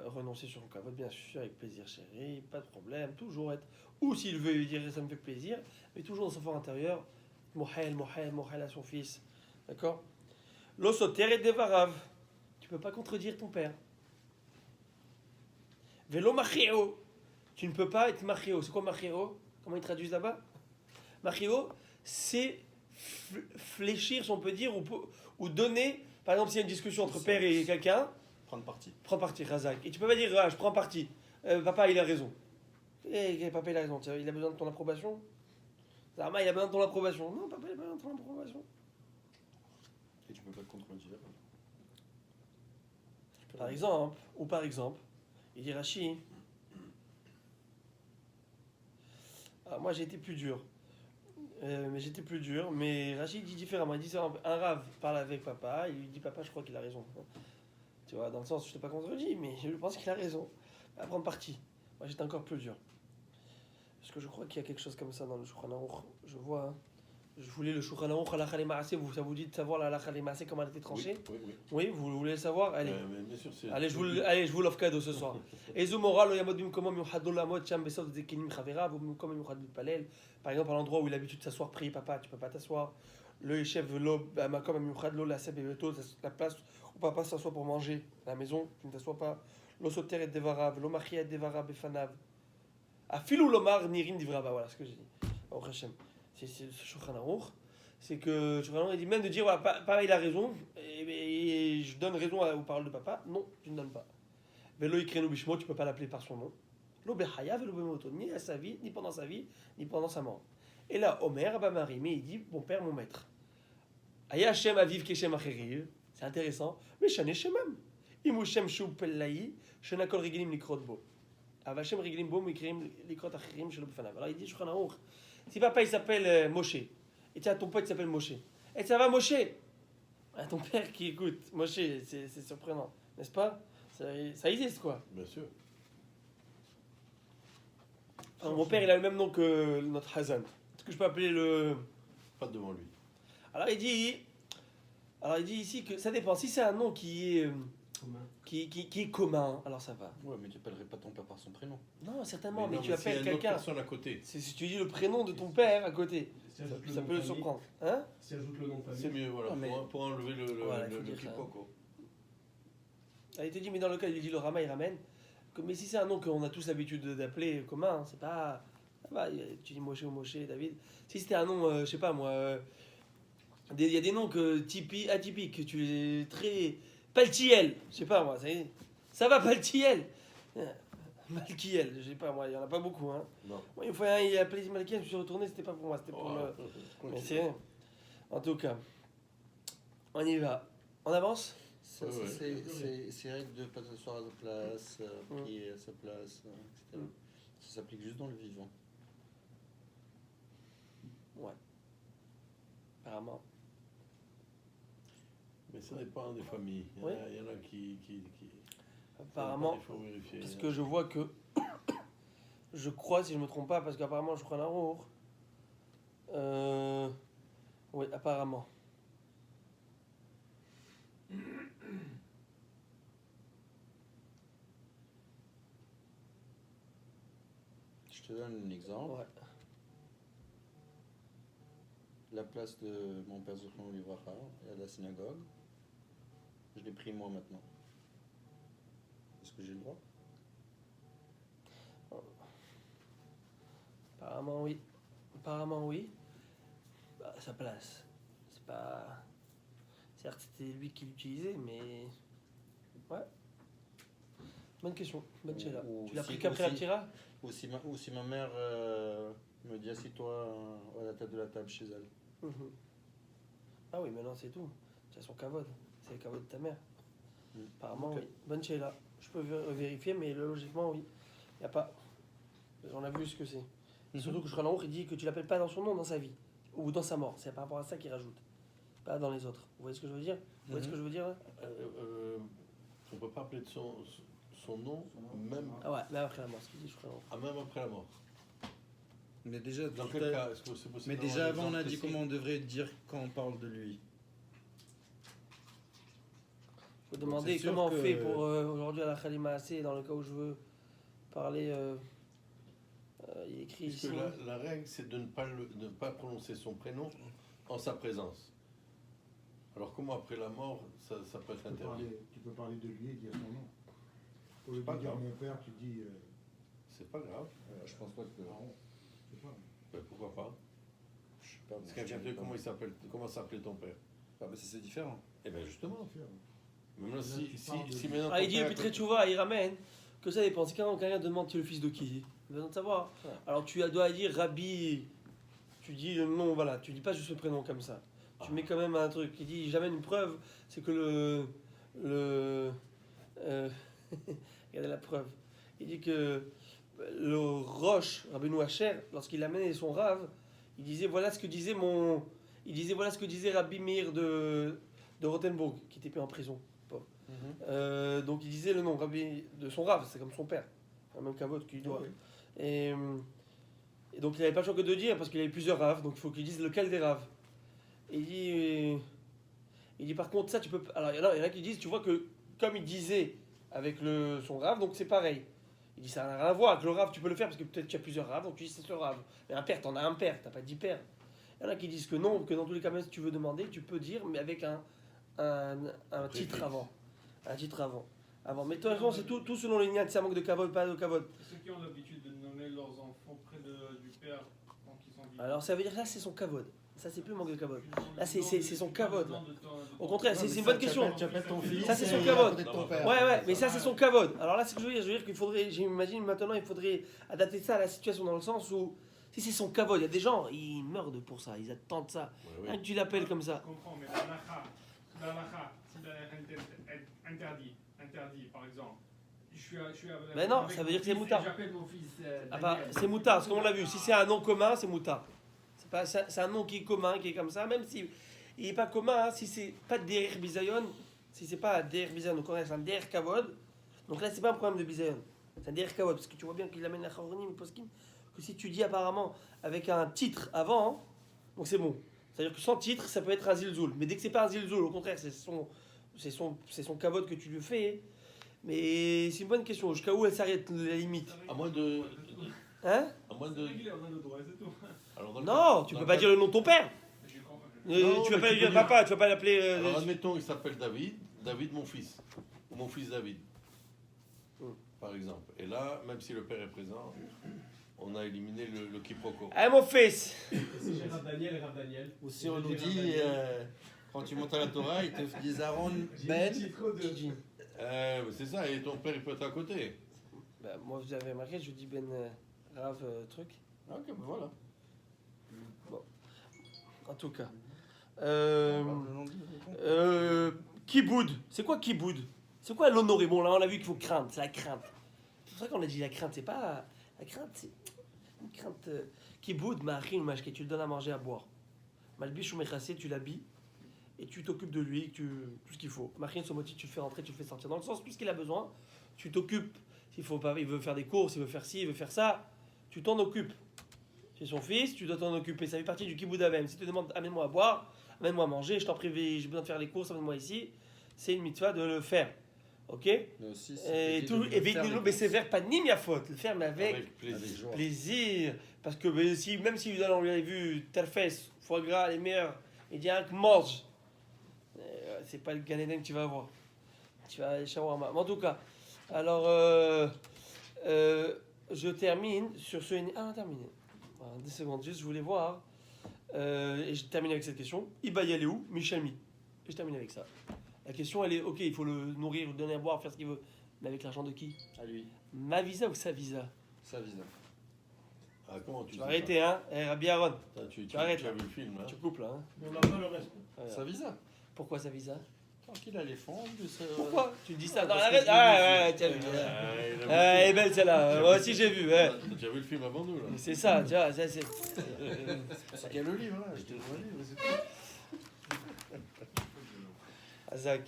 renoncer sur son kavod, bien sûr, avec plaisir chéri, pas de problème, toujours être, ou s'il veut lui dire ça me fait plaisir, mais toujours dans son fort intérieur, mohel à son fils, d'accord? L'osoter et devarav, tu peux pas contredire ton père. Velo machio, tu ne peux pas être machio. C'est quoi machio? Comment ils traduisent là-bas? Machio, c'est fléchir, si on peut dire, ou donner. Par exemple, s'il y a une discussion entre père et quelqu'un, Prendre parti. prends parti, Razak. Et tu peux pas dire, je prends parti. Papa, il a raison. Papa, il a raison. Il a besoin de ton approbation. Zama, il a besoin de ton approbation. Non, papa, il a besoin de ton approbation. Et tu peux pas te contredire. Par exemple, il dit Rashi. Moi, j'ai été plus dur. Mais Rachid dit différemment. Il dit ça, un rave parle avec papa, il lui dit papa, je crois qu'il a raison. Tu vois, dans le sens, je ne t'ai pas contredit, mais je pense qu'il a raison. À prendre parti. Moi, j'étais encore plus dur. Parce que je crois qu'il y a quelque chose comme ça dans le Shulchan Aruch. Je vois. Je voulais le Shulchan Aruch à l'Achal Maaseh. Ça vous dit de savoir la l'Achal Maaseh comment elle a été tranchée? Oui, vous voulez le savoir? Allez. Bien sûr, Allez, je vous l'offre cadeau ce soir. Ezu moral yamod bimkomo miuchad lamot sham besod zekinim chavera bimkomo miuchad palel. Par exemple, à l'endroit où il a l'habitude de s'asseoir, prier papa, tu peux pas t'asseoir. Le chef lo makom miuchad lo la seb beto, la place où papa s'assoit pour manger, à la maison, tu ne t'assois pas. Lo soter et devarav, lo machia et devarav befanav. Afilou lomar nirin divrava, voilà ce que j'ai dit. Au Hashem. C'est Shulchan Aruch. C'est que Shulchan Aruch, il dit même de dire ouais, papa il a raison et je donne raison aux paroles de papa. Non, tu ne donnes pas. Velo ikrenu bishmo, tu peux pas l'appeler par son nom. Lo behaya velo bemoto, ni à sa vie, ni pendant sa vie, ni pendant sa mort. Et là, Omer, Abba Mari, mais il dit mon père, mon maître. Aya Shem aviv keshem acheriv. C'est intéressant. Mais shane shemam. Imu shem shu pellahi, shenakol regilim likrot bo. Avachem Reglim Boum Ikrim Likrot Achirim Shelo B'fanav. Alors il dit Shulchan Aruch, si papa il s'appelle Moshe, et tiens ton pote il s'appelle Moshe, et ça va Moshe, ah, ton père qui écoute, Moshe, c'est surprenant, n'est-ce pas? Ça existe quoi. Bien sûr. Enfin, mon père il a le même nom que notre Hazan. Est-ce que je peux appeler le... Pas devant lui. Alors il dit ici que ça dépend. Si c'est un nom qui est qui est commun, alors ça va. Ouais, mais tu appellerais pas ton père par son prénom. Non, certainement, mais non, tu s'il y a appelles une autre quelqu'un. personne à côté. Si tu dis le prénom de ton père à côté, Si ajoute le ça nom peut de le famille, surprendre. Hein? Si ajoute le nom de C'est famille. mieux, voilà, Non, mais- pour enlever Voilà, il faut le dire ça. quiproquo. Ah, il te dit, mais dans le cas, il dit le Rama, il ramène. Mais si c'est un nom qu'on a tous l'habitude d'appeler commun, c'est pas. Ça va, tu dis Moshe ou Moshe, David. Si c'était un nom, je sais pas moi. Il y a des noms atypiques, tu es très. Paltiel, je sais pas moi, ça va Paltiel. Malkiel, je sais pas moi, il y en a pas beaucoup. Hein. Non. Moi, une fois, il a appelé Malkiel, je me suis retourné, c'était pas pour moi, c'était pour le. Mais c'est. En tout cas, on y va. On avance? Ça, Ouais, ouais. c'est règle de pas s'asseoir à sa place, prier à sa place, etc. Mm. Ça s'applique juste dans le vivant. Ouais. Apparemment. Mais ça dépend des familles. Oui. Il y en a qui Apparemment, il faut vérifier. parce que je vois que. Je crois, si je me trompe pas, parce qu'apparemment, je crois un amour. Oui, apparemment. Je te donne un exemple. Ouais. La place de mon père Zochron Livracha et à la synagogue, je l'ai pris moi maintenant. Est-ce que j'ai le droit? Apparemment, oui. Apparemment, oui. Bah, sa place. C'est pas. Certes, c'était lui qui l'utilisait, mais. Ouais. Bonne question. Bonne chéla. Ou Tu l'as si- pris qu'après la aussi- tira? Ou si ma mère me dit assis-toi à la tête de la table chez elle. Mhm. Ah oui, maintenant c'est tout. C'est son cavode. C'est le cavode de ta mère. Mm. Apparemment, Ok. oui. Bonne chéla. Je peux vérifier, mais logiquement, oui. Il n'y a pas. On a vu ce que c'est. Surtout que Shulchan Aruch, il dit que tu l'appelles pas dans son nom, dans sa vie. Ou dans sa mort. C'est par rapport à ça qu'il rajoute. Pas dans les autres. Vous voyez ce que je veux dire? Vous voyez ce que je veux dire là? On ne peut pas appeler de son nom, même, Ah ouais, mais après la mort, ce qu'il dit Shulchan Aruch. même après la mort. Mais déjà, Dans quel cas est-ce que c'est possible? mais d'avoir déjà un avant, on a exemple dit précis comment on devrait dire quand on parle de lui. Faut demander c'est sûr comment on que- fait pour aujourd'hui à la Khalima Assez, dans le cas où je veux parler. Il est écrit Puisque ici. la règle, c'est de ne pas prononcer son prénom en sa présence. Alors comment après la mort, ça peut être interdit? Tu peux parler de lui et dire son nom. Au lieu Pas de dire grave. mon père, tu dis. C'est pas grave. Je pense pas que. Aaron. Je sais pas. Ben, pourquoi pas? Je sais pas. Parce quelqu'un te dit comment s'appelait ton père? Ah, bah, c'est différent. Eh bien justement. Faire. Même là, si Tu maintenant Ah, ton il dit père le Pitré Tchouva, il ramène que ça dépend. Si quelqu'un te demande tu es le fils de qui, il a besoin de savoir. Ouais. Alors tu dois dire Rabbi, tu dis le nom, voilà, tu dis pas juste le prénom comme ça. Tu mets quand même un truc. Il dit j'amène une preuve, c'est que regardez la preuve. Il dit que le Roche, Rabbeinu Hacher, lorsqu'il amenait son rave, il disait voilà ce que disait Rabbi Meir de Rothenburg, qui était pris en prison. Donc il disait le nom Rabbi de son rave, c'est comme son père, un même cavode qu'il doit. Oui. Et donc il n'avait pas le choix que de dire parce qu'il avait plusieurs raves, donc il faut qu'il dise lequel des raves. Et il dit par contre ça tu peux. Alors il y en a qui disent tu vois que comme il disait avec son rave, donc c'est pareil. Il dit ça n'a rien à voir avec le rave, tu peux le faire parce que peut-être tu as plusieurs raves, donc tu dis c'est ce rave. Mais un père, t'en as un père, t'as pas 10 pères. Il y en a qui disent que non, que dans tous les cas même si tu veux demander, tu peux dire mais avec un titre avant. Un titre avant. Mais de toute façon, c'est tout selon les lignes, ça manque de cavode, pas de cavode. Ceux qui ont l'habitude de nommer leurs enfants près du père quand ils sont vivants. Alors ça veut dire que là, c'est son cavode. Ça, c'est plus manque de cavode. Ils ont le Là, c'est nom de- son ils ont cavode, le là. nom de ton- Au contraire, Non, c'est mais une ça, bonne question. Tu appelles ton fils. Ça, c'est son et cavode. peut-être ton père. Ouais, mais ça, c'est son cavode. Alors là, c'est ce que je veux dire. Je veux dire qu'il faudrait, j'imagine maintenant, il faudrait adapter ça à la situation dans le sens où, si c'est son cavode, il y a des gens, ils meurent pour ça, ils attendent ça. Ouais, Hein, que tu l'appelles comme ça. Je comprends, mais l'alaha, c'est interdit, par exemple. Mais non, ça veut dire que c'est moutard. J'appelle mon fils. Ah bah, Daniel. c'est moutard, parce qu'on l'a vu. Si c'est un nom commun, c'est moutard. C'est un nom qui est commun, qui est comme ça, même si il n'est pas commun, hein, si c'est pas der bisayon, si c'est pas der bisayon, donc on a un der kavod. Donc là, c'est pas un problème de bisayon, c'est un der kavod, parce que tu vois bien qu'il amène la chavronim, poskim, que si tu dis apparemment avec un titre avant, hein, donc c'est bon. C'est-à-dire que sans titre, ça peut être un zilzoul. Mais dès que c'est pas un zilzoul, au contraire, c'est son kavod que tu lui fais. Mais c'est une bonne question. Jusqu'à où elle s'arrête la limite? À moins de. Hein? À moins C'est de. réglé, on a le droit, c'est tout. Alors, dans le Non, cas- tu dans peux le pas cas- dire le nom de ton père. Non, Tu vas mais pas tu lui peux dire dire- papa, tu vas pas l'appeler. Alors admettons, il s'appelle David, David mon fils, ou mon fils David, par exemple. Et là, même si le père est présent, on a éliminé le quiproquo. Ah mon fils. Si j'ai Rav Daniel et Rav Daniel. Ou si on nous dit, quand tu montes à la Torah, ils te disent Aaron Ben. C'est ça, et ton père il peut être à côté. Bah, moi vous avez remarqué, je dis Ben Rav truc. Ok, ben voilà. En tout cas. Le nom du- Kiboud. C'est quoi Kiboud? C'est quoi l'honoré? Bon là on a vu qu'il faut craindre, c'est la crainte. C'est pour ça qu'on a dit la crainte, c'est pas. La crainte, c'est une crainte. Kiboud, ma'achin, mashke, tu le donnes à manger, à boire. Malbish ou mechassé, tu l'habilles et tu t'occupes de lui, tout ce qu'il faut. Ma'achin, somoti, tu le fais rentrer, tu le fais sortir. Dans le sens, tout ce qu'il a besoin, tu t'occupes. S'il faut pas, il veut faire des courses, il veut faire ci, il veut faire ça, tu t'en occupes. C'est son fils, tu dois t'en occuper. Ça fait partie du kiboud avem. Si tu te demandes, amène-moi à boire, amène-moi à manger, je t'en prie, j'ai besoin de faire les courses, amène-moi ici. C'est une mitzvah de le faire. Ok? Mais aussi, c'est Et dit tout, de et faire les mais c'est faire pas ni mia faute, le faire mais avec Avec plaisir. joie. plaisir. Parce que ben, si, même si on lui avait vu telle fesse, foie gras, les meilleurs, il dit un que mange. C'est pas le Gan Eden que tu vas avoir. Tu vas aller shawarma. Mais en tout cas, alors je termine sur ce. Ah, terminé. Voilà, 10 secondes, juste je voulais voir. Et je termine avec cette question. Iba où Michel Mi. Et je termine avec ça. La question, elle est ok, il faut le nourrir, le donner à boire, faire ce qu'il veut. Mais avec l'argent de qui? À lui, Ma visa ou sa visa? sa visa. Ah, comment tu Tu dis vas arrêter, hein? Rabbi Aaron, ça Tu arrêtes, as là. vu le film, là tu coupes là. Hein? On n'a pas le reste. Voilà. Sa visa. Pourquoi sa visa? Tant qu'il a les fonds, Pourquoi? Tu dis ça? Ah, Non, parce que arrête! je l'ai Ah, ouais, vu, tiens, c'est- vu. Il a Ah, elle est beaucoup. belle celle-là. Moi aussi j'ai vu. Ouais. T'as déjà vu le film avant nous, là C'est ça, tu vois, ça c'est. C'est ça qu'il y a le livre, là. Je te le livre, c'est tout. Azak.